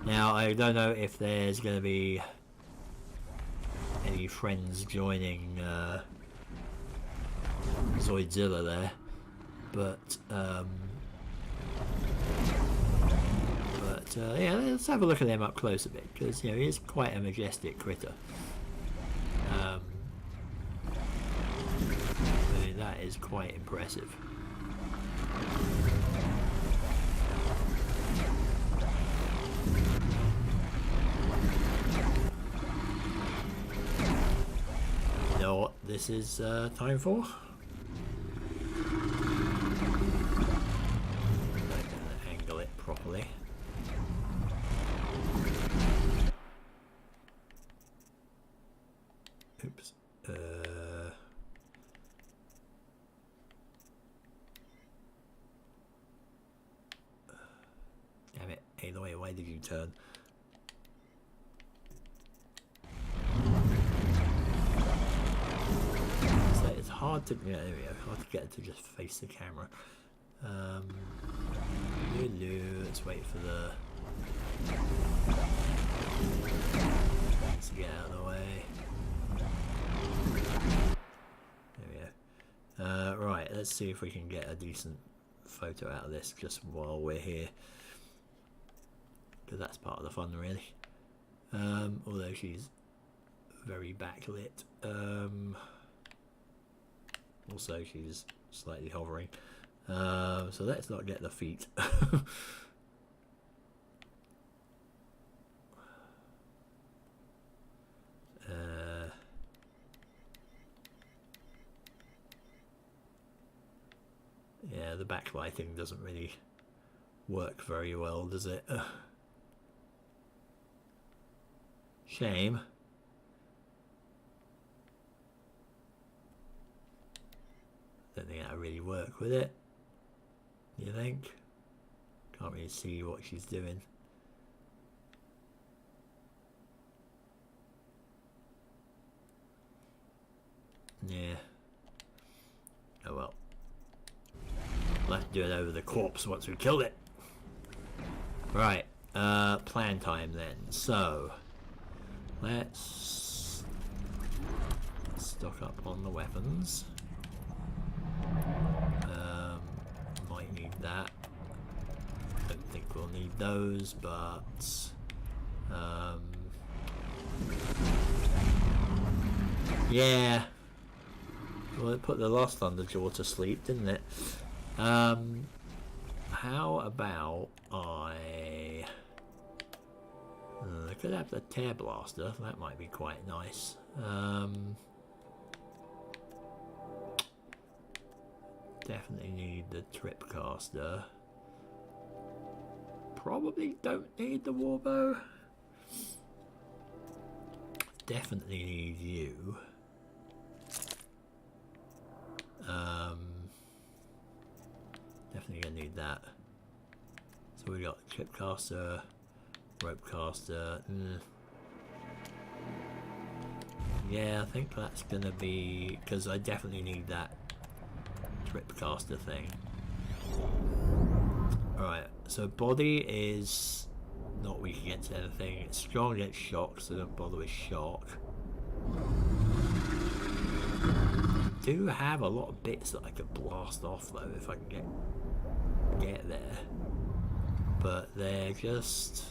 Now, I don't know if there's going to be any friends joining Zoidzilla there, but yeah, let's have a look at them up close a bit, because, you know, he is quite a majestic critter. I mean, that is quite impressive. You know what this is time for? I'm gonna angle it properly. Oops. Damn it, Aloy, why did you turn? So it's hard to, yeah, there we go, hard to get it to just face the camera. Let's wait for the... Let's get out of the way. There we go. Right, let's see if we can get a decent photo out of this just while we're here, because that's part of the fun, really. Although she's very backlit. Also, she's slightly hovering. So let's not get the feet. Yeah, the backlighting doesn't really work very well, does it? Shame. Don't think that'll really work with it. You think? Can't really see what she's doing. Yeah. Oh well. We'll have to do it over the corpse once we've killed it. Right. Plan time then. So let's stock up on the weapons. Might need that. Don't think we'll need those, but yeah. Well, it put the last Thunderjaw to sleep, didn't it? How about I could have the Tear Blaster. That might be quite nice. Definitely need the Tripcaster. Probably don't need the Warbow. Definitely need you. Definitely gonna need that. So we got chip caster, rope caster. Yeah, I think that's gonna be, because I definitely need that trip caster thing. Alright, so body is not weak against anything. It's strong against shock, so don't bother with shock. I do have a lot of bits that I could blast off though if I can get there. But they're just...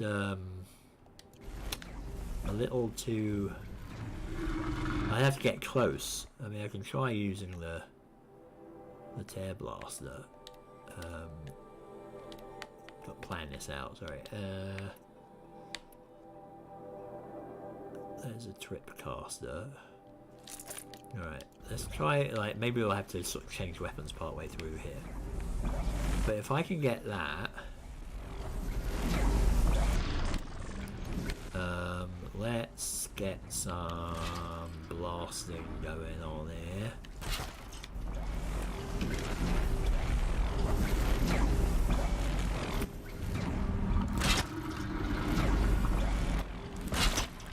a little too... I have to get close. I mean, I can try using the tear blaster. Got to plan this out, sorry. There's a trip caster. Alright, let's try, like, maybe we'll have to sort of change weapons part way through here. But if I can get that... let's get some blasting going on here.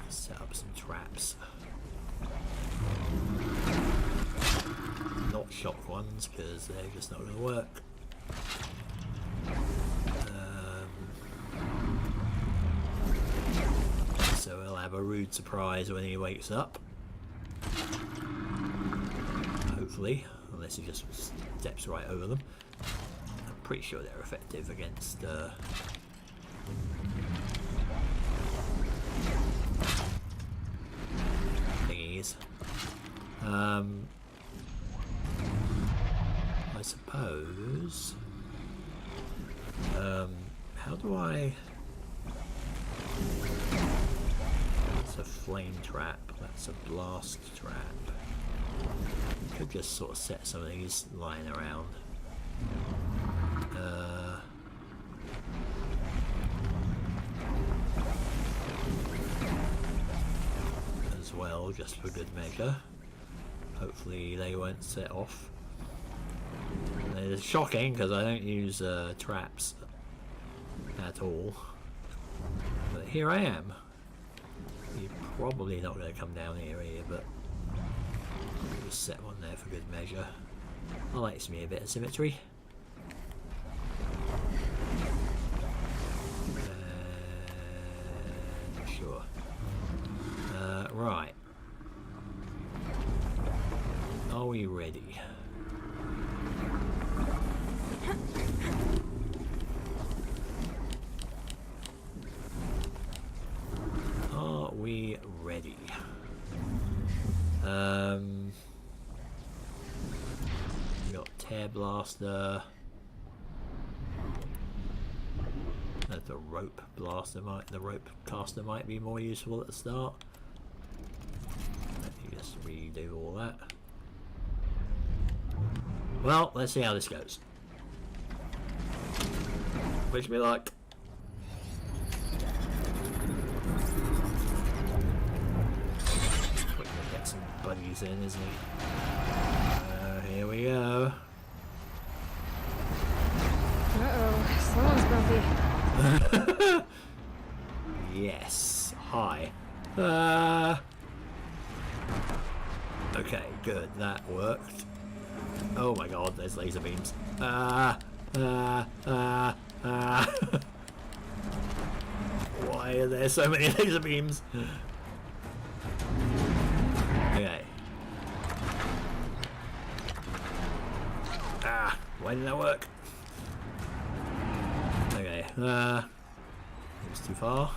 Set up some traps. Not shock ones, because they're just not going to work. So we'll have a rude surprise when he wakes up. Hopefully, unless he just steps right over them. I'm pretty sure they're effective against thingies. I suppose. How do I? That's a flame trap. That's a blast trap. Could just sort of set some of these lying around. As well, just for good measure. Hopefully they won't set off. It's shocking because I don't use traps at all. But here I am. You're probably not going to come down here, but I'll just set one there for good measure. I likes me a bit of symmetry. Sure. Right. Are we ready? Are we ready? We got tear blaster. The rope blaster the rope caster might be more useful at the start. Let me just redo all that. Well, let's see how this goes. Wish me luck. Quickly get some buddies in, isn't he? Here we go. Uh-oh, someone's grumpy. Yes. Hi. Okay, good. That worked. Oh my god, there's laser beams. Why are there so many laser beams? Okay. Why didn't that work? Okay, it's too far.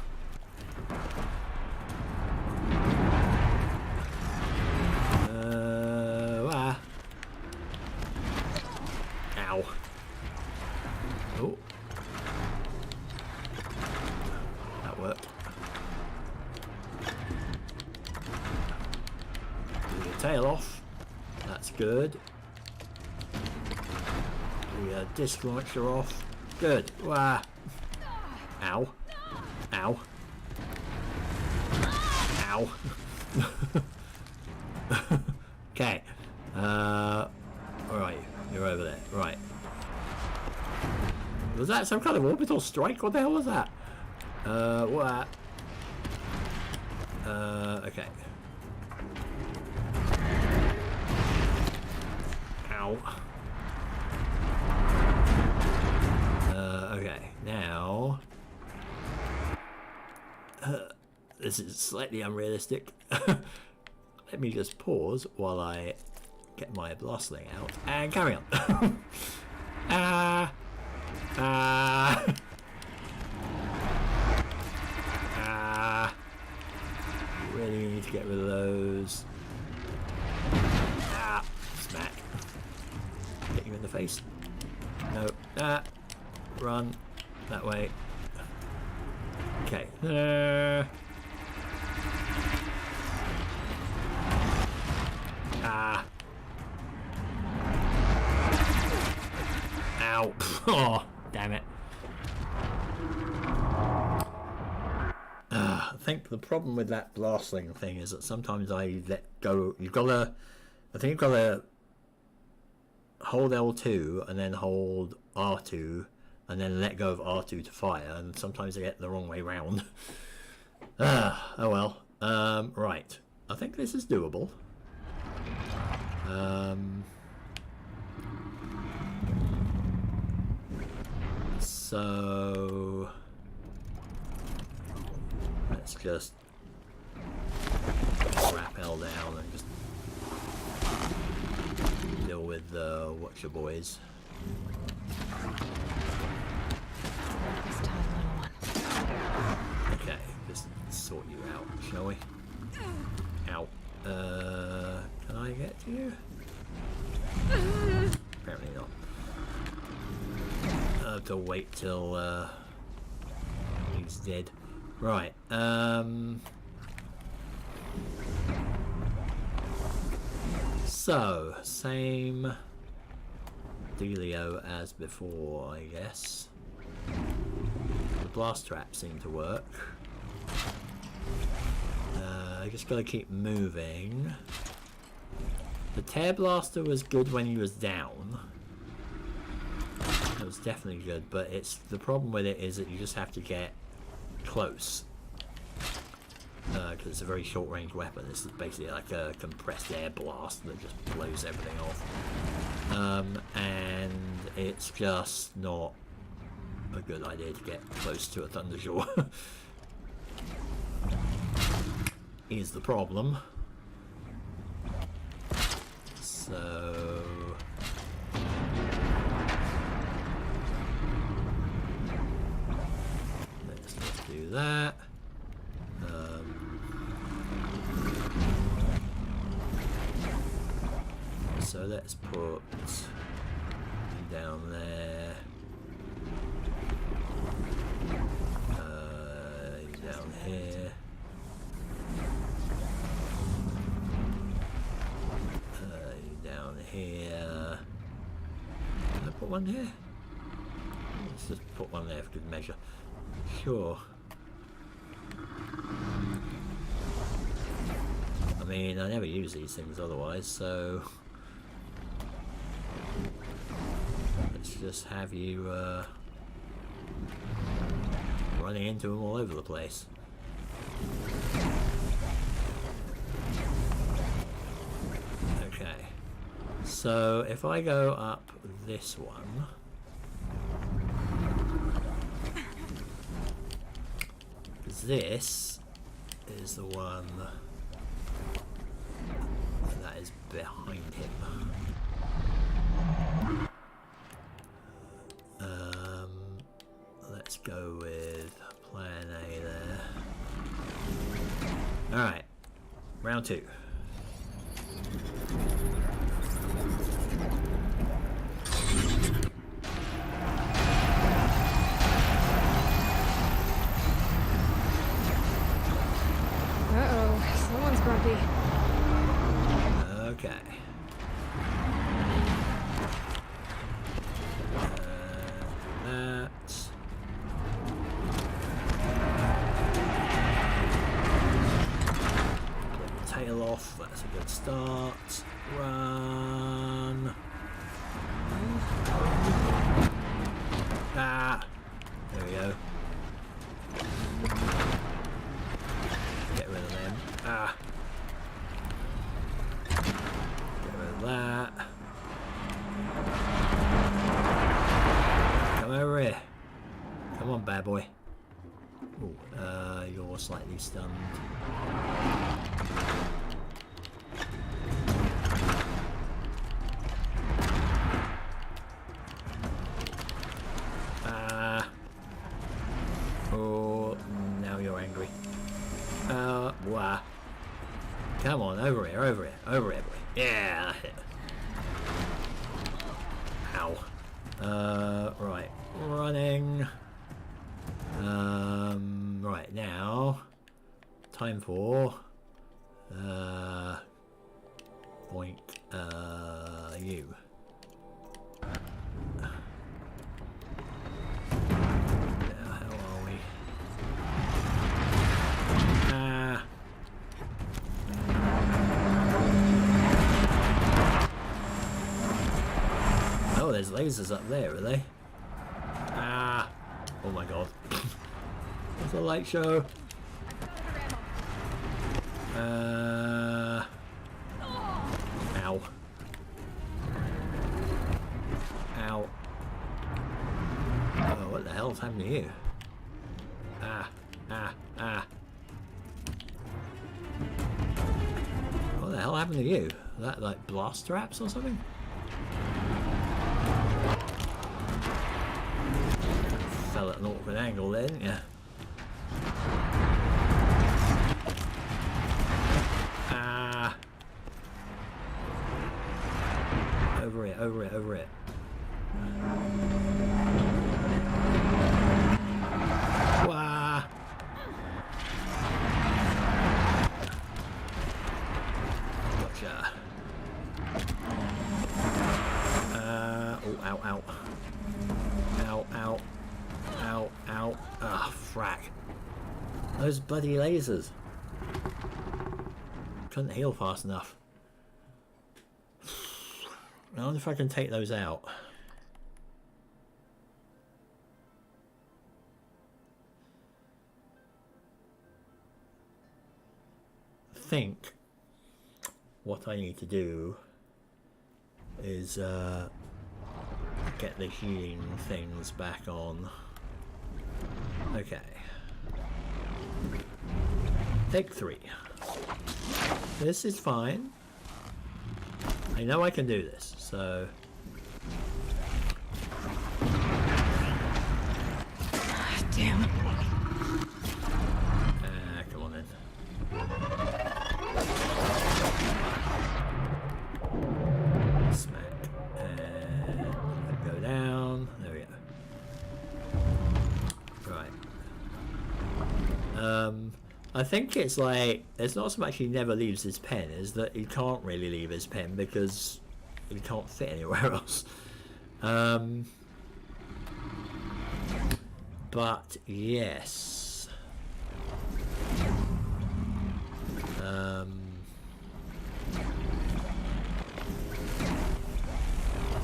Ow. Oh. That worked. Do your tail off. That's good. Do your disc launcher off. Good. Wah. Ow. Ow. Ow. Okay. Alright, you're over there. Right. Was that some kind of orbital strike? What the hell was that? What? Okay. Ow. Okay, now... this is slightly unrealistic. Let me just pause while I get my blast sling out and carry on. Really need to get rid of those. Smack. Get you in the face. No. Run. That way. Okay. Ow. Oh, damn it. I think the problem with that blasting thing is that sometimes I let go. You've got to, I think you've got to hold L2 and then hold R2 and then let go of R2 to fire, and sometimes I get the wrong way round. Oh well. Right. I think this is doable. So let's just rappel down and just deal with the Watcher boys. Okay, just sort you out, shall we? Ow. Can I get to you? Apparently not. I have to wait till he's dead. Right. So same dealio as before, I guess. The blast traps seem to work. I just gotta keep moving. The tear blaster was good when he was down. It was definitely good, but it's the problem with it is that you just have to get close. Because it's a very short range weapon. This is basically like a compressed air blast that just blows everything off. And it's just not a good idea to get close to a Thunderjaw. Is the problem. So let's just do that. So let's put down there. Down here. Down here. Can I put one here? Let's just put one there for good measure. Sure. I mean, I never use these things otherwise, so let's just have you running into them all over the place. Okay, so if I go up this one, this is the one that is behind him. Let's go with plan A there. Alright, round two. Uh-oh, someone's grumpy. Okay. That. off. That's a good start. Run. Ah. There we go. Get rid of them. Ah. Get rid of that. Come over here. Come on, bad boy. Ooh, you're slightly stunned. Oh, now you're angry. Wah. Come on, over here, over here, over here, boy. Yeah, that hit. Ow. Right. Running. Right now. Time for point you. How are we? Oh, there's lasers up there, are they? Ah! Oh my god. It's a light show. Ow. Ow. Oh, what the hell's happening to you? Ah. What the hell happened to you? That like blast traps or something? Fell at an awkward angle there, didn't you? Ah. Over it, over it, over it. Wah. Gotcha. Oh, ow, ow. Ow, ow. Ow, ow. Ah, frack. Those bloody lasers. Couldn't heal fast enough. I wonder if I can take those out. I think what I need to do is get the healing things back on. Okay. Take 3. This is fine. I know I can do this, so... Damn. Come on then. Smack. And go down. There we go. Right. I think it's like, it's not so much he never leaves his pen, is that he can't really leave his pen because he can't fit anywhere else. But yes.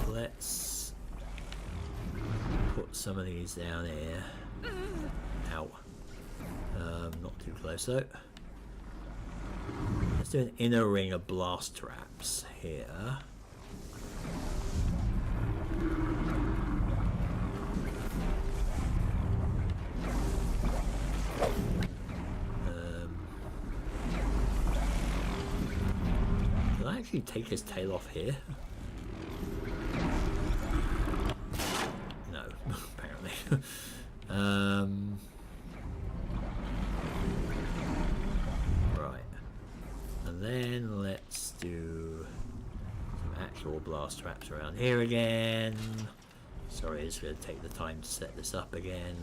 Let's put some of these down here. Ow. Not too close though. Let's do an inner ring of blast traps here. Can I actually take his tail off here? No, apparently. Right. And then let's do some actual blast traps around here again. Sorry, it's going to take the time to set this up again.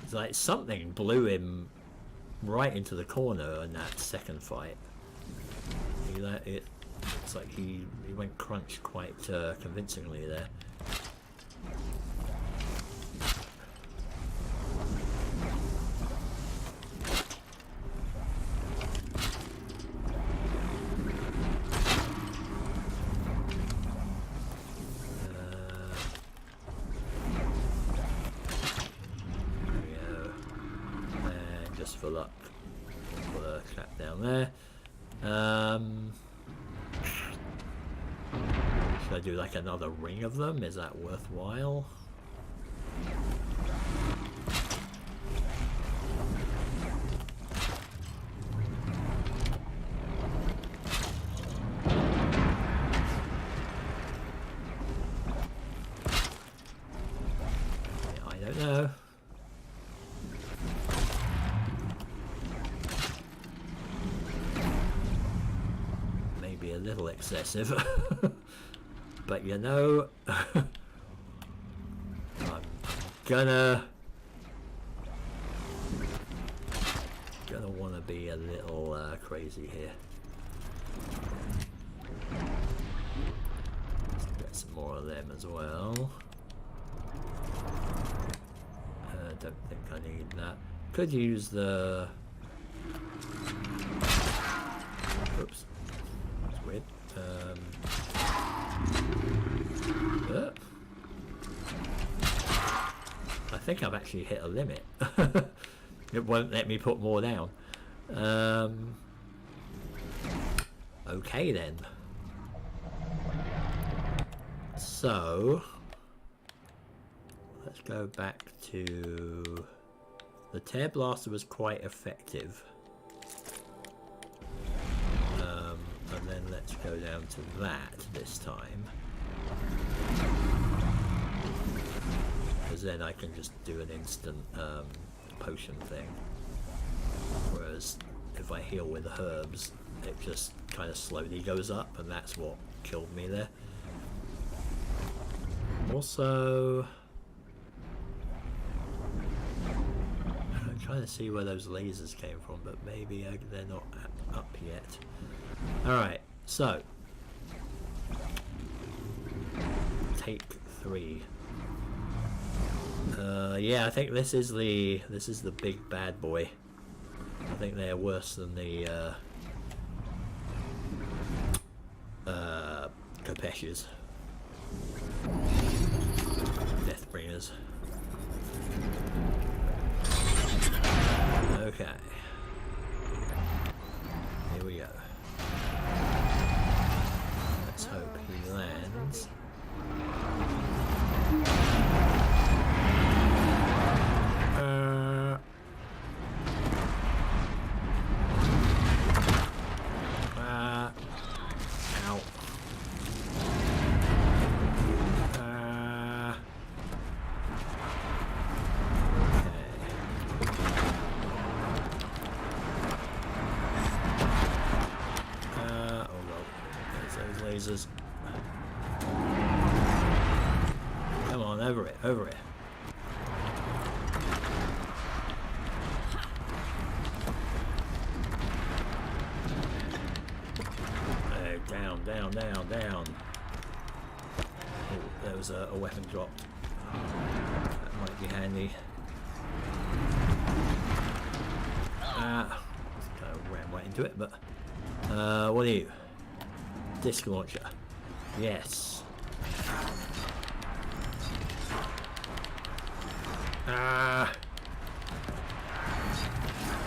It's like something blew him right into the corner in that second fight. It's like he went crunch quite convincingly there. just for luck. Put a trap down there. Should I do like another ring of them? Is that worthwhile? Yeah, I don't know. Maybe a little excessive. But you know, I'm gonna want to be a little crazy here. Let's get some more of them as well. Don't think I need that. Could use the. Oops, that's weird. I think I've actually hit a limit. It won't let me put more down. Okay then. So let's go back to the Tear Blaster was quite effective. And then let's go down to that this time. Because then I can just do an instant potion thing. Whereas if I heal with herbs, it just kind of slowly goes up, and that's what killed me there. Also, I'm trying to see where those lasers came from, but maybe they're not up yet. Alright, so take 3. Yeah, I think this is the big bad boy. I think they're worse than the Capeshes. Deathbringers. Okay. Here we go. Let's hope he lands. Ow. Lasers. Come on, over it, over it. Oh, down, down, down, down. Oh, there was a weapon drop. That might be handy. Kind of ran right into it, but what are you? Disc launcher. Yes.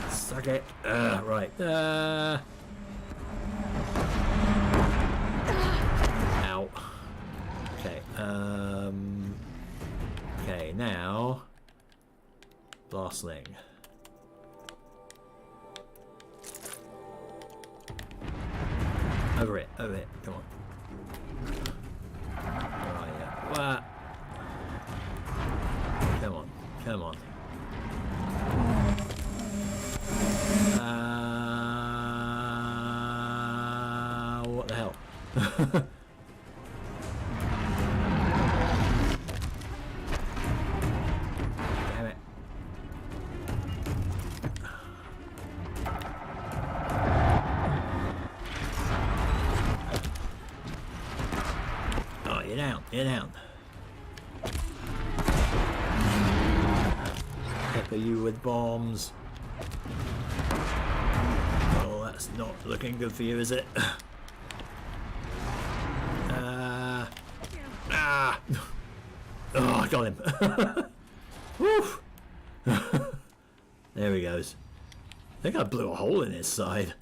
Suck it. Right. Ow. Okay. Okay, now blast sling. Over it, come on. Oh yeah. What? Come on, come on. What the hell? Damn it. You're down. Pepper you with bombs. Oh, that's not looking good for you, is it? Oh, I got him. Woo. There he goes. think I blew a hole in his side.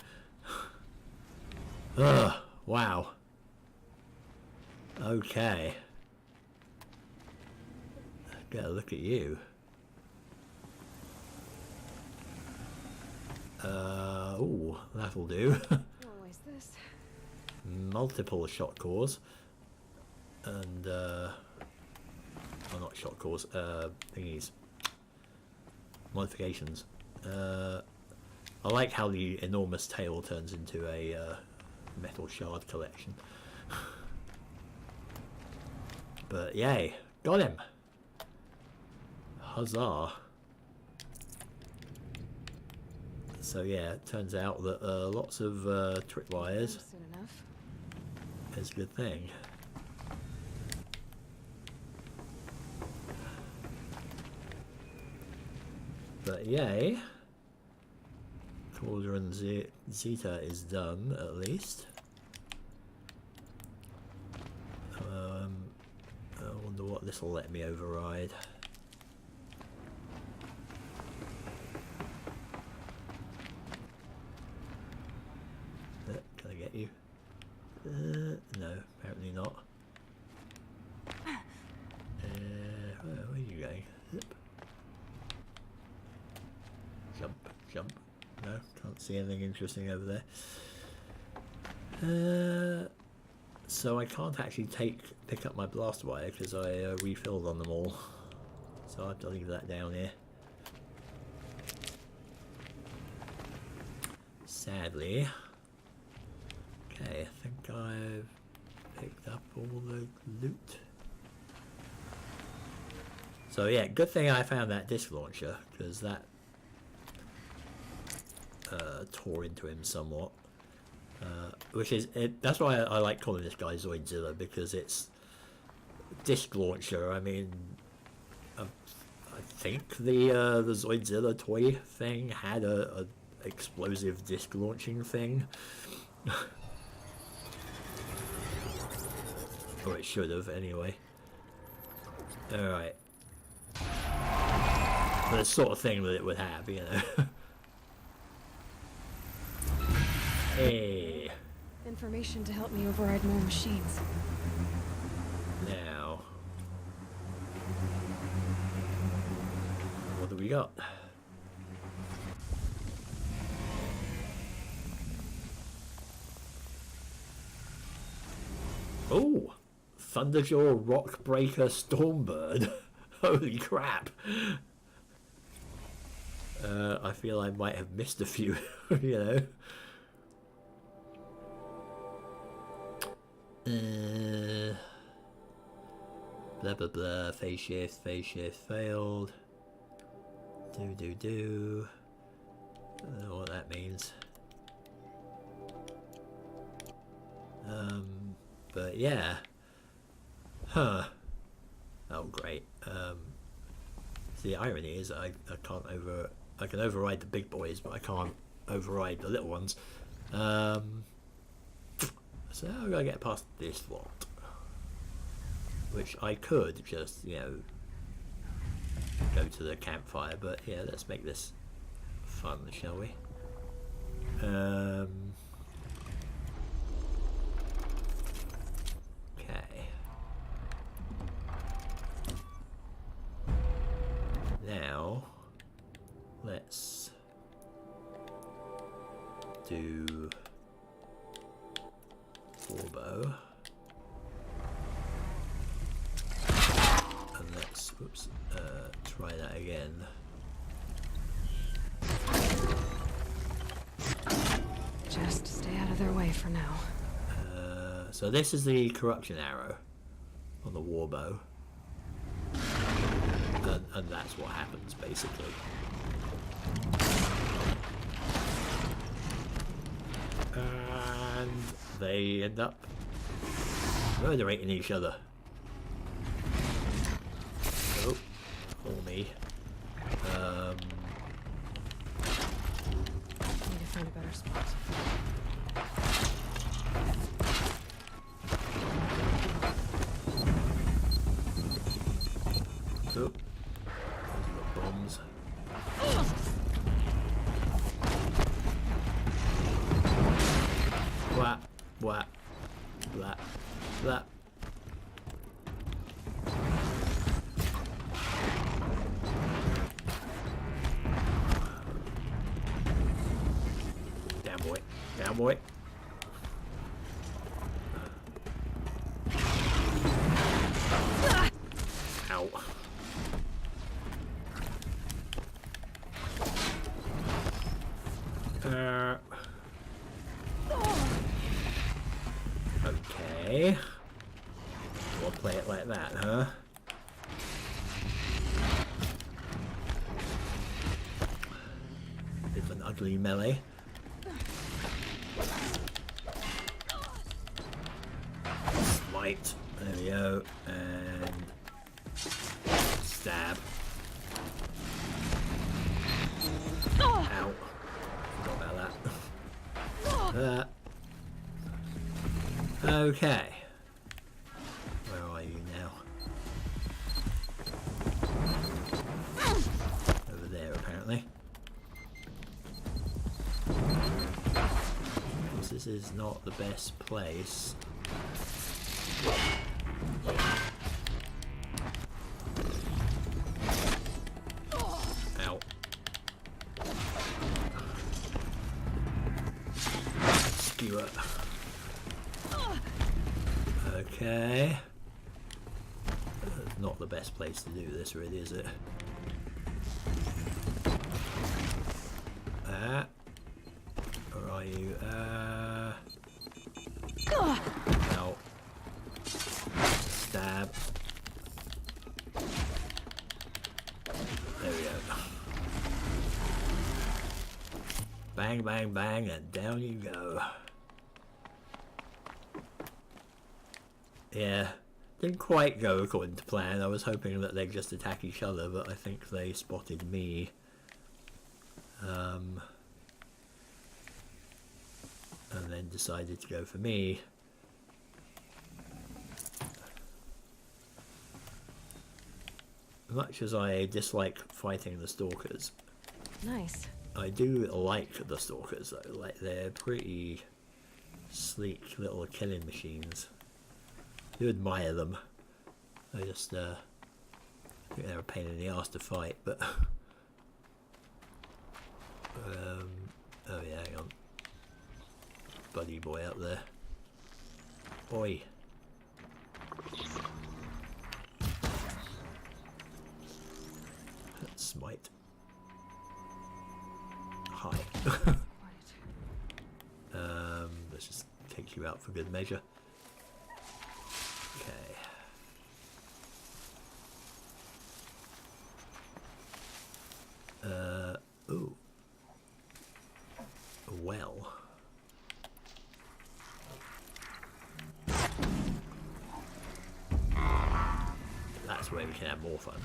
Ugh, wow. Okay. Gotta look at you. Oh, that'll do. Always this. Multiple shot cores. And, well, not shot cores, thingies. Modifications. I like how the enormous tail turns into a metal shard collection. But yay, got him! Huzzah! So yeah, it turns out that lots of tripwires Soon enough. is a good thing. But yay, Cauldron Zeta is done at least. I wonder what this will let me override. Can I get you? No, apparently not. Where are you going? Zip. Jump, jump. No, can't see anything interesting over there. So I can't actually pick up my blast wire because I refilled on them all. So I have to leave that down here. Sadly. Okay, I think I've picked up all the loot. So yeah, good thing I found that disc launcher because that tore into him somewhat. Which is that's why I like calling this guy Zoidzilla, because it's disc launcher. I mean, I think the Zoidzilla toy thing had a explosive disc launching thing, or it should have anyway. All right, the sort of thing that it would have, you know. Hey. Information to help me override more machines. Now, what do we got? Oh, Thunderjaw Rockbreaker Stormbird. Holy crap. I feel I might have missed a few, you know. Blah blah blah, phase shift failed. Do. I don't know what that means. But yeah. Huh. Oh great. The irony is I can override the big boys, but I can't override the little ones. So how do I get past this lot? Which I could just, you know, go to the campfire, but yeah, let's make this fun, shall we? Okay. Now, let's do Orbo. And let's, whoops, try that again. Just stay out of their way for now. So this is the corruption arrow on the warbow. And that's what happens, basically. And they end up murdering each other. Oh, for me. Need to find a better spot. Oh, those are the bombs. Blah. Blah. Blah. Down, boy. Down, boy. Ow. Okay. We'll play it like that, huh? Bit of an ugly melee. Smite. There we go. And stab. Ow. Forgot about that. Okay. Where are you now? Over there, apparently. Because this is not the best place. Ow. Skewer. Okay. Not the best place to do this, really, is it? Where are you? Ow. Stab. There we go. Bang, bang, bang, and down you go. Yeah, didn't quite go according to plan. I was hoping that they'd just attack each other, but I think they spotted me. And then decided to go for me. Much as I dislike fighting the stalkers, Nice. I do like the stalkers though. Like, they're pretty sleek little killing machines. I do admire them. I just think they're a pain in the ass to fight, but oh yeah, hang on. Buddy boy up there. Oi. Smite. Hi. Let's just take you out for good measure. Okay. Ooh. A well. That's where we can have more fun.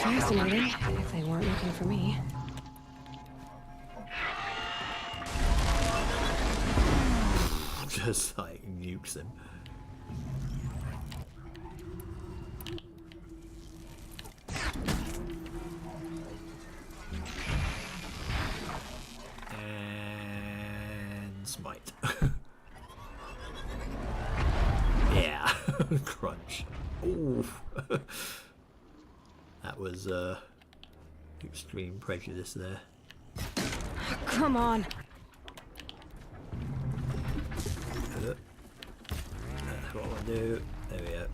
Fascinating, if they weren't looking for me. Just like nukes him. And smite. Yeah. Crunch. Ooh. That was extreme prejudice there. Come on. That's what I want to do. There we go.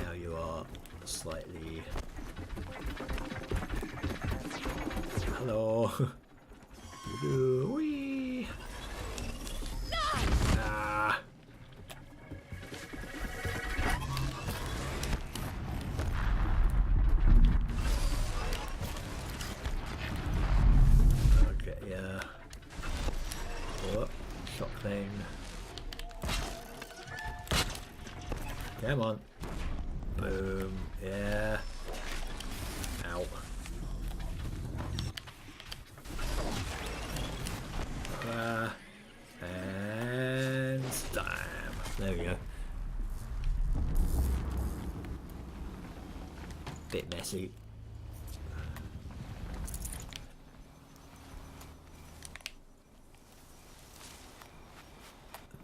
Now you are slightly... Hello. Whee. Ah. Okay, yeah. Oh, shock thing. Come on. Boom. Yeah. Ow. And slam. There we go. bit messy.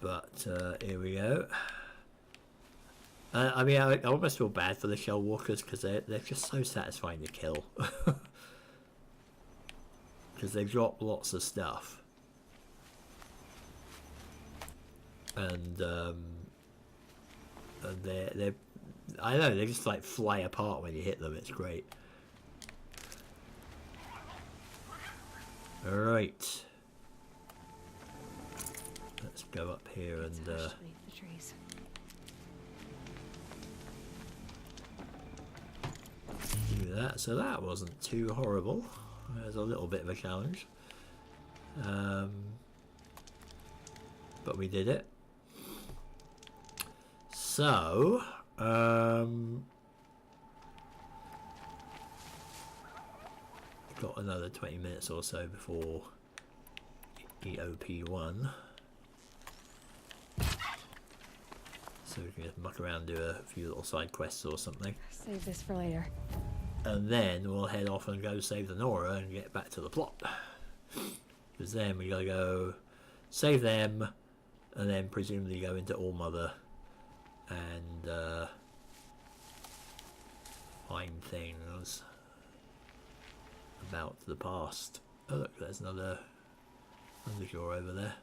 But here we go. I mean, I almost feel bad for the shell walkers because they're just so satisfying to kill. Because they drop lots of stuff. And they're I don't know, they just like fly apart when you hit them. It's great. Alright. Let's go up here and the trees. do that. So that wasn't too horrible. It was a little bit of a challenge. But we did it. So, got another 20 minutes or so before EOP1. So we can just muck around, do a few little side quests or something. Save this for later. And then we'll head off and go save the Nora and get back to the plot. Because then we gotta go save them, and then presumably go into All Mother and find things about the past. Oh look, there's another undershore over there.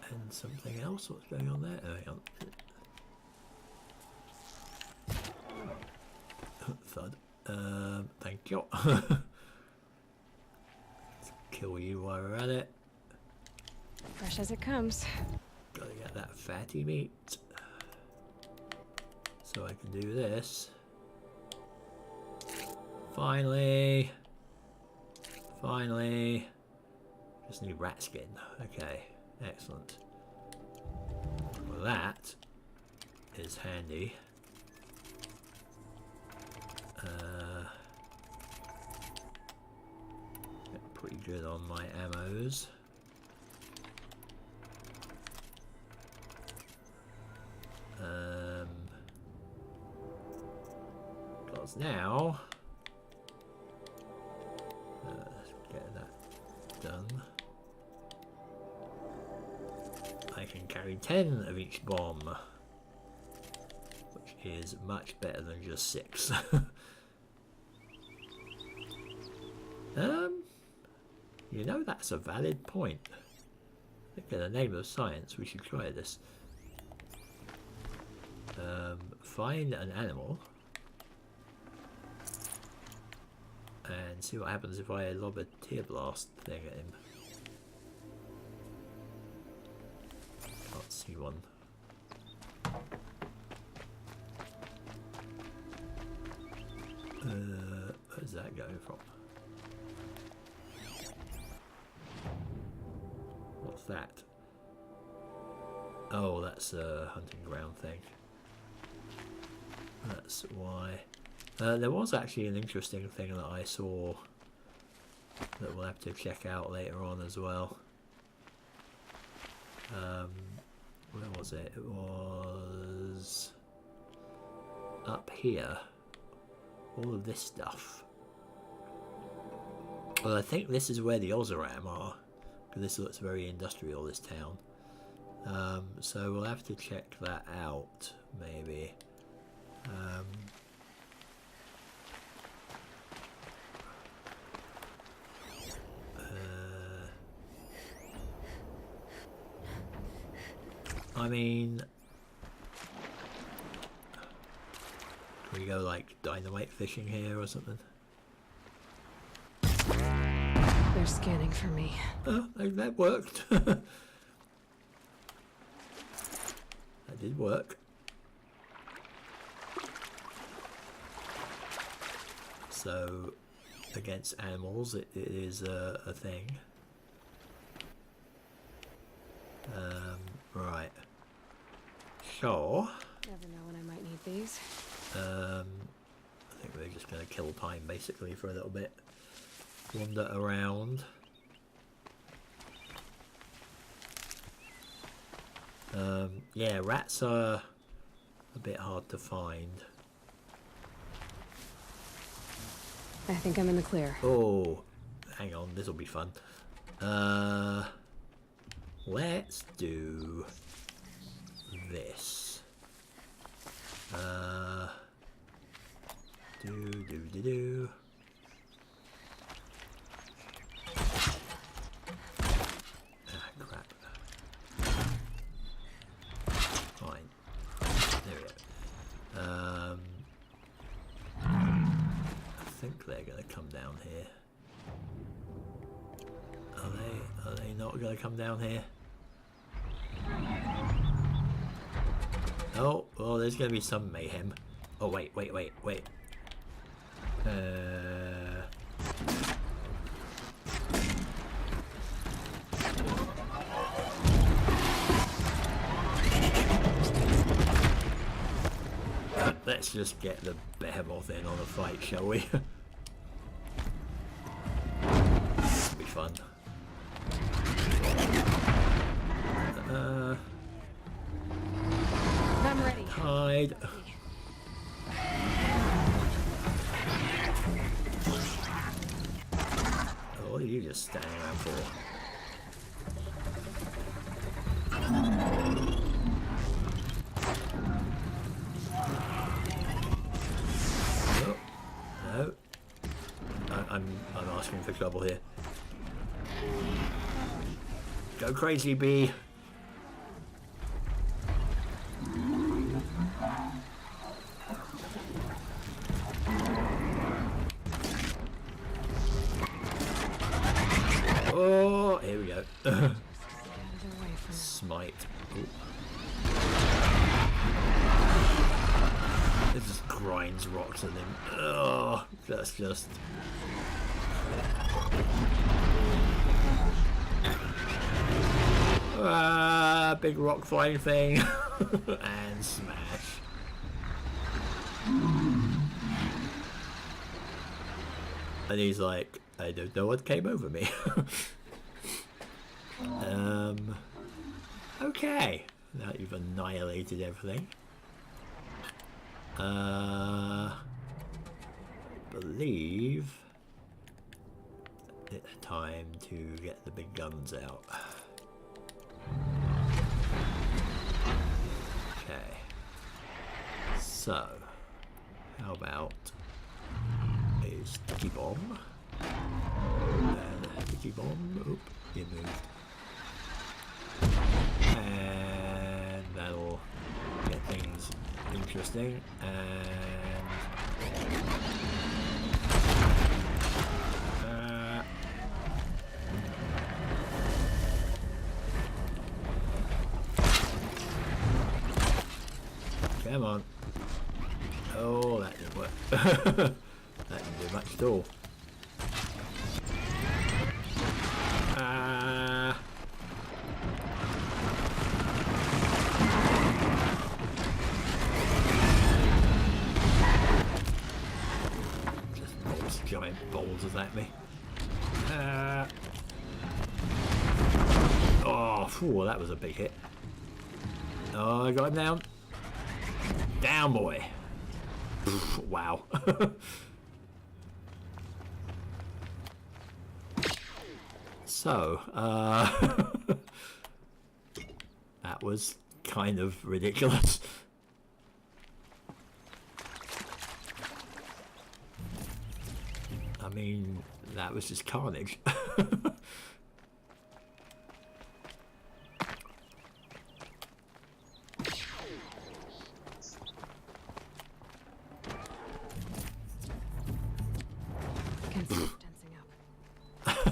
And something else. What's going on there? Oh, hang on. Thud. Thank you. Let's kill you while we're at it. Fresh as it comes. Gotta get that fatty meat. So I can do this. Finally. Finally. Just need rat skin. Okay. Excellent. Well, that is handy. Get pretty good on my ammos. Because now, let's get that done. I can carry 10 of each bomb, which is much better than just 6. You know, that's a valid point. I think in the name of science we should try this. Find an animal and see what happens if I lob a tear blast thing at him. Can't see one. Where's that going from? What's that? Oh, that's a hunting ground thing. That's why. There was actually an interesting thing that I saw that we'll have to check out later on as well. Where was it? It was up here. All of this stuff. Well, I think this is where the Oseram are, because this looks very industrial, this town. So we'll have to check that out, maybe. I mean, can we go like dynamite fishing here or something? They're scanning for me. Oh, that worked. That did work. So, against animals, it is a thing. Right. Sure. Never know when I might need these. I think we're just going to kill time basically for a little bit. Wander around. Yeah, rats are a bit hard to find. I think I'm in the clear. Oh, hang on, this'll be fun. Let's do this. Do. Ah, crap. Fine. There we go. I think they're gonna come down here. Are they not gonna come down here? Oh, well, there's gonna be some mayhem. Oh, wait. Let's just get the behemoth in on a fight, shall we? It'll be fun. I'm ready. Hide. Oh, what are you just standing around for? No. I'm asking for trouble here. Go crazy, bee. Oh, here we go. Smite. Ooh. It just grinds rocks at him. Oh, that's just... big rock flying thing. And smash. And he's like, I don't know what came over me. Okay. Now you've annihilated everything. Believe it's time to get the big guns out. Okay. So, how about a sticky bomb? And a sticky bomb. Oop, you moved. And that'll get things interesting. And come on. Oh, that didn't work. That didn't do much at all. Just bolts, giant boulders at me. Oh, phew, that was a big hit. Oh, I got him down. Down, boy. Wow. So, that was kind of ridiculous. I mean, that was just carnage.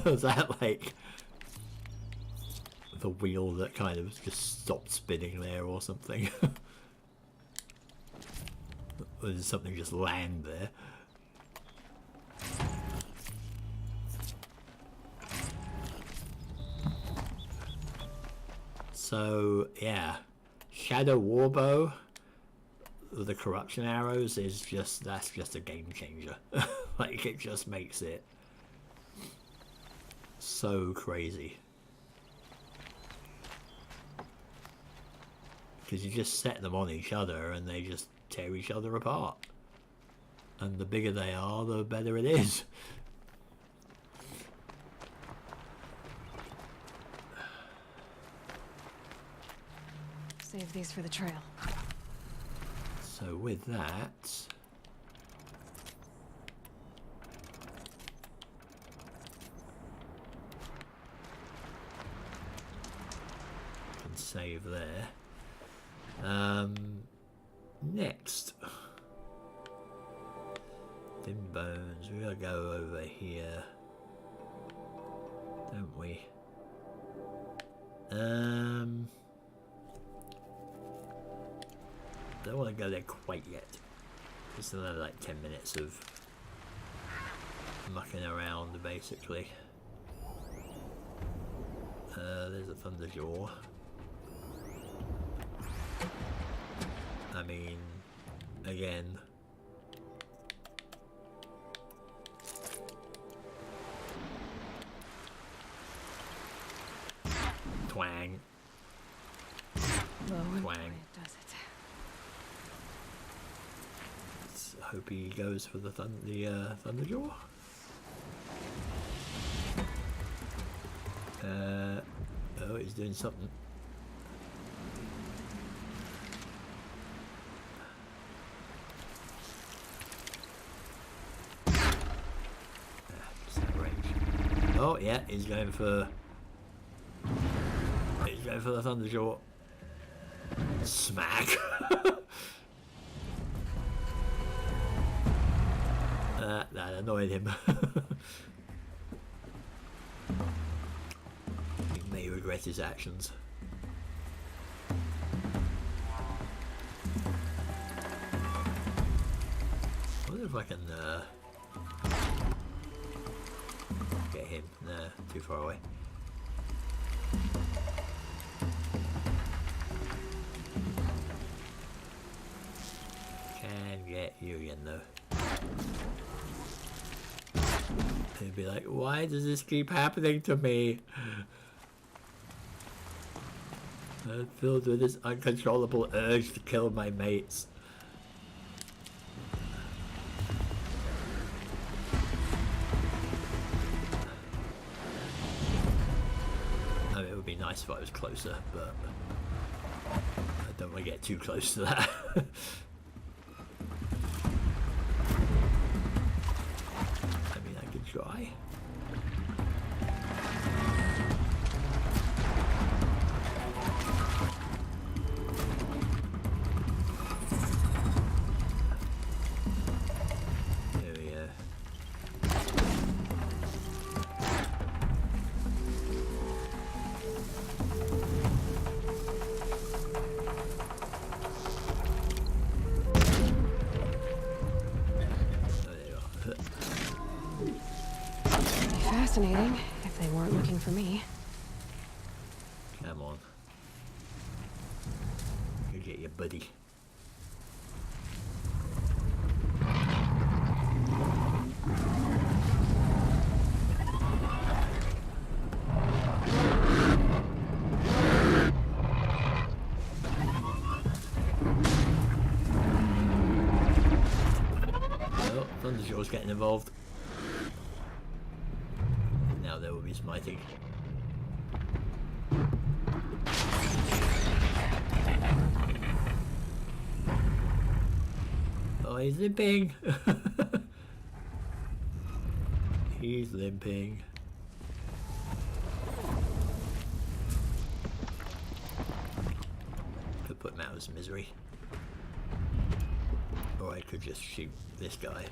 Was that like the wheel that kind of just stopped spinning there or something? Or did something just land there? So yeah, Shadow Warbow with the corruption arrows is just, that's just a game changer. Like, it just makes it so crazy. because you just set them on each other and they just tear each other apart. And the bigger they are, the better it is. Save these for the trail. So with that, can save there. Next, dim bones. We gotta go over here, don't we? Don't want to go there quite yet. Just another like 10 minutes of mucking around, basically. There's a Thunderjaw. I mean, again. Twang. Twang. Does it? Hope he goes for the Thunderjaw. Oh, he's doing something. Just that range. Oh yeah, he's going for the Thunderjaw. Smack. That annoyed him. He may regret his actions. I wonder if I can get him. Nah, too far away. Can get you again though. He'd be like, why does this keep happening to me? I'm filled with this uncontrollable urge to kill my mates. I mean, it would be nice if I was closer, but I don't want to get too close to that. Try. There we go. Fascinating, if they weren't looking for me. Come on. You get your buddy. Oh, Thunderjaw's getting involved. There will be smiting. Oh, he's limping. He's limping. Could put him out of his misery. Or I could just shoot this guy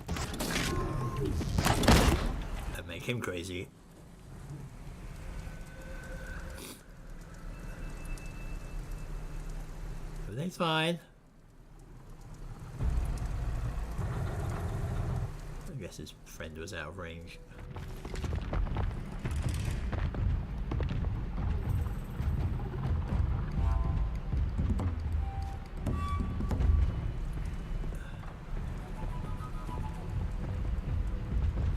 and make him crazy. Everything's fine. I guess his friend was out of range.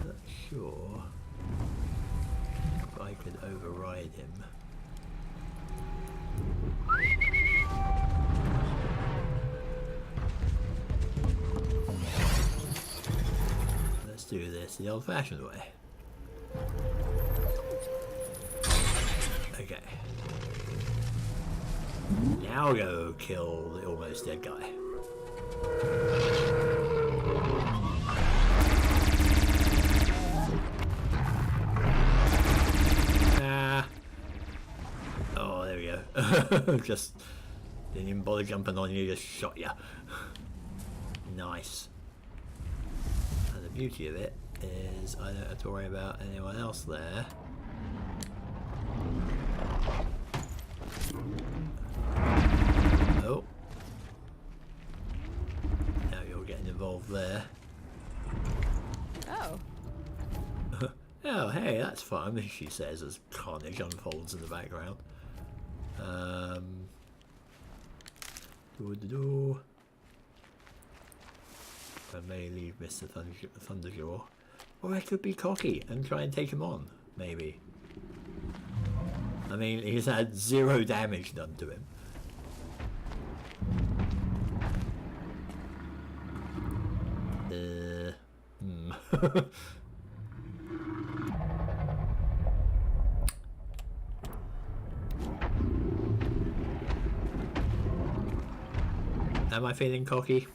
Not sure if I could override him. this the old-fashioned way. Okay. Now go kill the almost dead guy. Ah. Oh, there we go. Just didn't even bother jumping on you, just shot ya. Nice. And the beauty of it is I don't have to worry about anyone else there. Oh. Now you're getting involved there. Oh. Oh, hey, that's fun, she says as carnage unfolds in the background. I may leave Mr. Thunderjaw. Or I could be cocky and try and take him on, maybe. I mean, he's had 0 damage done to him. Am I feeling cocky?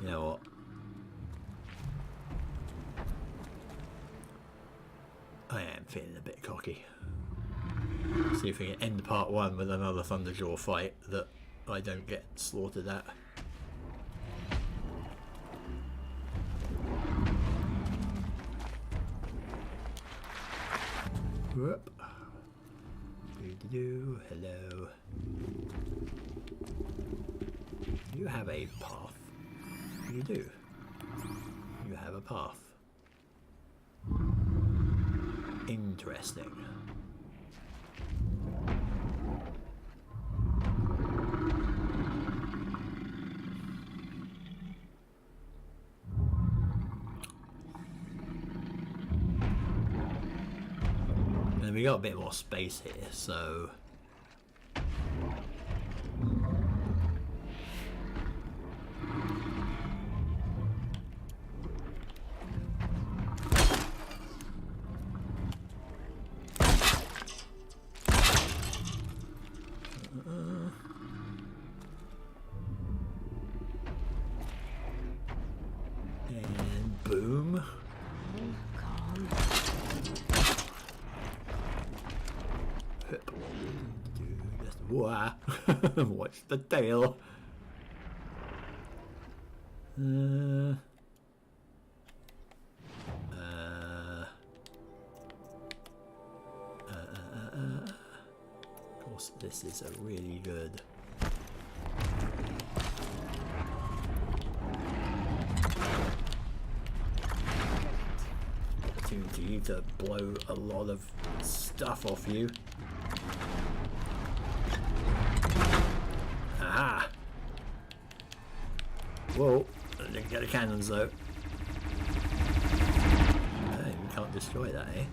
You know what? I am feeling a bit cocky. See if we can end part 1 with another Thunderjaw fight that I don't get slaughtered at. Whoop. Hello. You have a path. You do. You have a path. Interesting. And we got a bit more space here, so and boom. Calm. Just wah. Watch the tail. Of course, this is a really good opportunity to blow a lot of stuff off you. Aha! Whoa! I didn't get the cannons though. No, you can't destroy that, eh?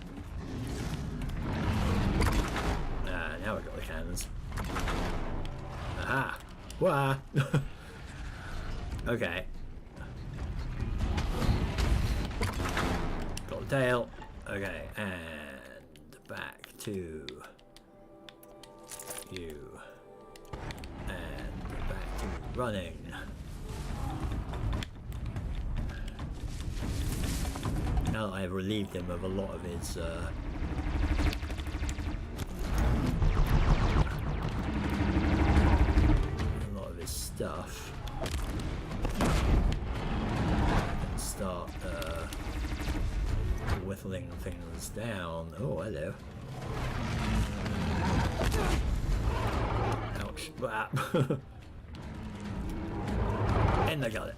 Ah, now we've got the cannons. Aha! Wah! Okay. Got the tail. Okay, and back to you. And back to running. Now that I've relieved him of a lot of his stuff, I can start whittling things down. Oh, hello. Ouch. And I got it.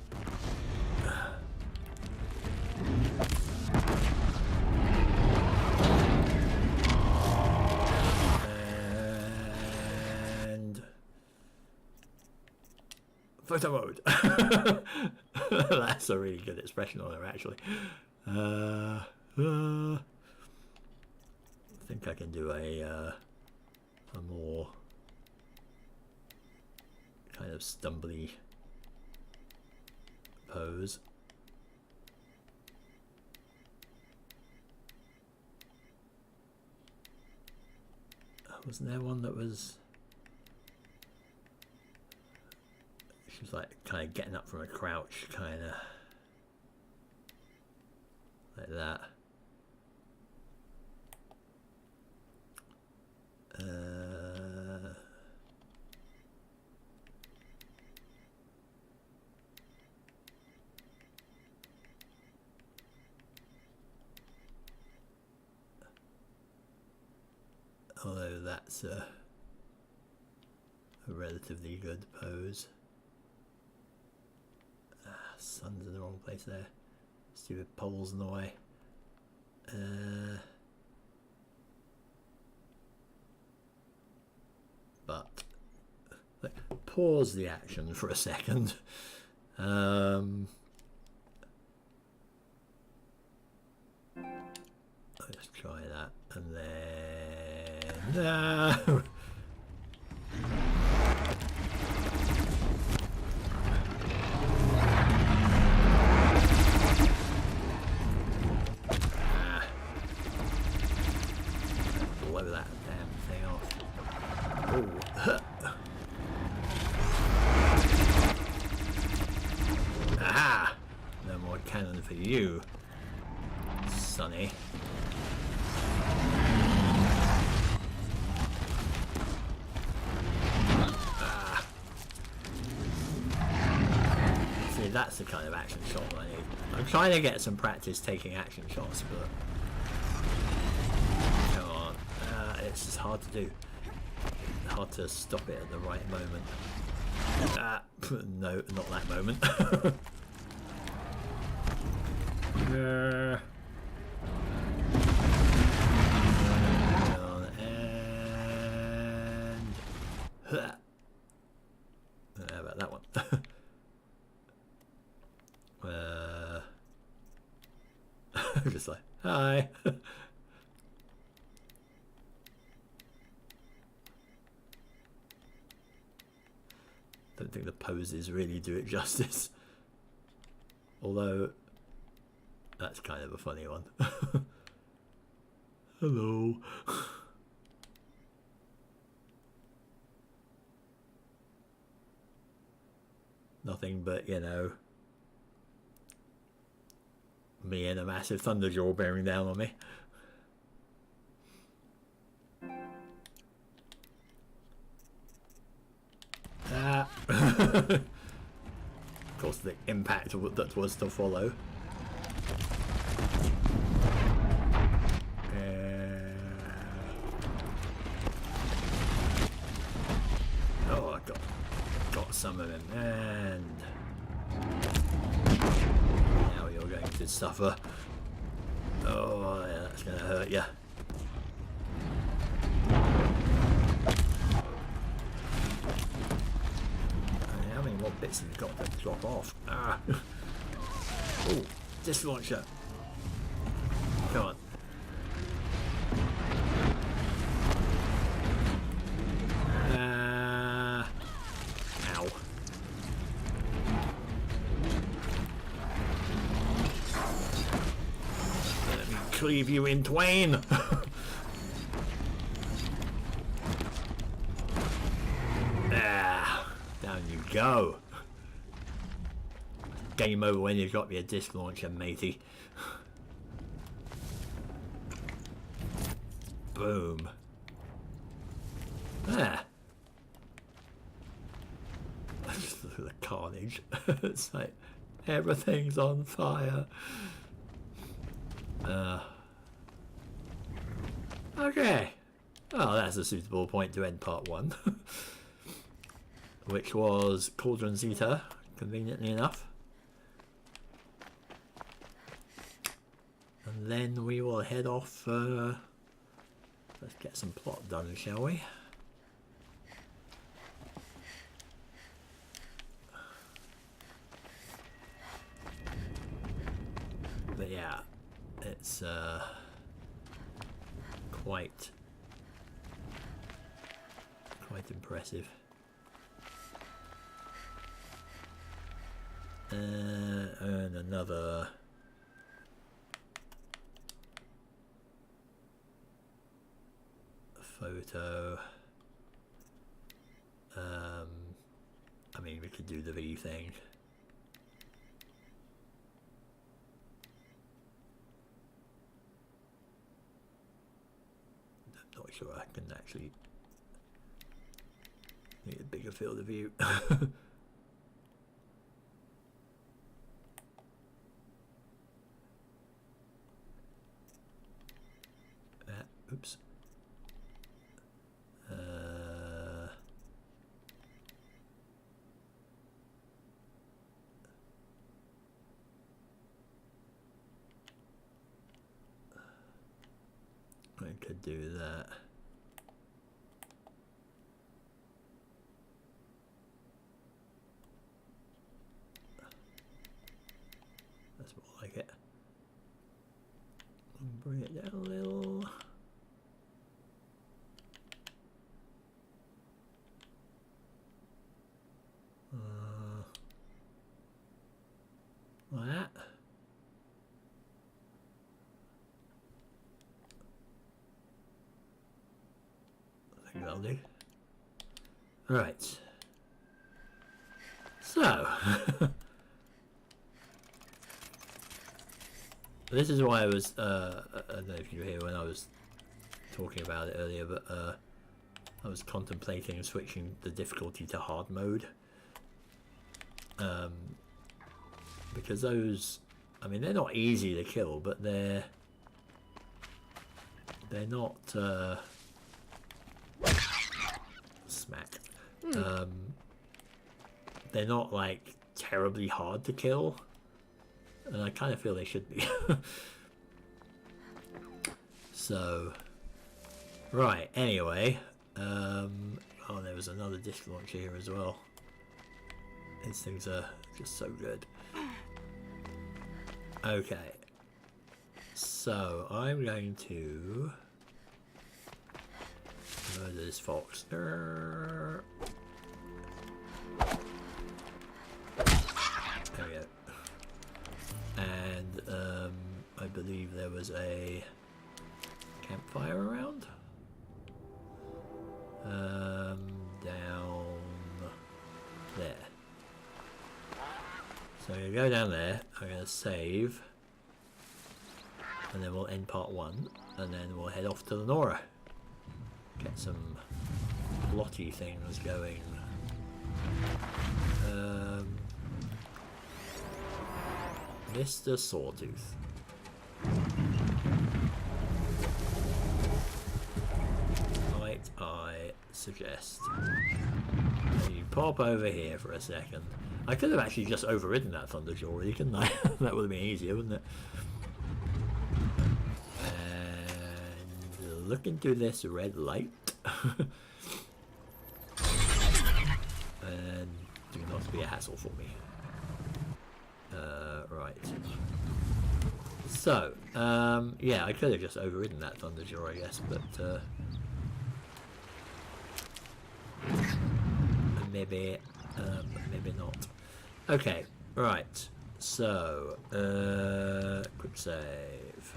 And photo mode. That's a really good expression on her, actually. I think I can do a more kind of stumbly pose. Wasn't there one that was... She was like kind of getting up from a crouch, kind of like that. Although that's a relatively good pose. Sun's in the wrong place there. Stupid poles in the way. But pause the action for a second. Let's try that, and then no. Blow that damn thing off. Oh. Aha! No more cannon for you, Sonny. See, that's the kind of action shot I need. I'm trying to get some practice taking action shots, but come on, it's just hard to do. Hard to stop it at the right moment. No, not that moment. And how about that one? Just like, hi. Don't think the poses really do it justice. Although, that's kind of a funny one. Hello. Nothing but, you know, me and a massive thunderjaw bearing down on me. Of course, the impact that was to follow. Oh, I got some of him, and now you're going to suffer. Oh, yeah, that's going to hurt you. How many more bits have you got to drop off? Ah. Oh, disc launcher. Come on. Ow. Let me cleave you in twain. Down you go. Game over when you drop your disc launcher, matey. Boom. Ah. Just look at the carnage. It's like everything's on fire. Okay. Well, that's a suitable point to end part 1. Which was Cauldron Zeta, conveniently enough. And then we will head off. Let's get some plot done, shall we? But yeah, it's quite And another photo. I mean, we could do the V thing. I'm not sure I can actually need a bigger field of view. Oops. I could do that. That's more like it. Bring it down a little. Like that. I think that'll do. Right. So, this is why I was, I don't know if you were here when I was talking about it earlier, but I was contemplating switching the difficulty to hard mode. Because those, I mean, they're not easy to kill, but they're not, smack. They're not like terribly hard to kill, and I kind of feel they should be. So, right, anyway, oh, there was another disc launcher here as well. These things are just so good. Okay, so I'm going to murder this fox. There we go. And I believe there was a campfire around. Down there. So I'm going to go down there, I'm going to save, and then we'll end part 1, and then we'll head off to the Nora. Get some plotty things going. Mr. Sawtooth. Might I suggest that you pop over here for a second. I could have actually just overridden that Thunderjaw already, couldn't I? That would have been easier, wouldn't it? And look into this red light. And do not be a hassle for me. Right. So, yeah, I could have just overridden that Thunderjaw, I guess, but maybe not. Okay, right. So, quick save.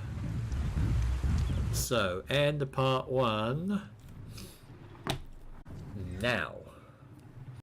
So, end of part 1. Now.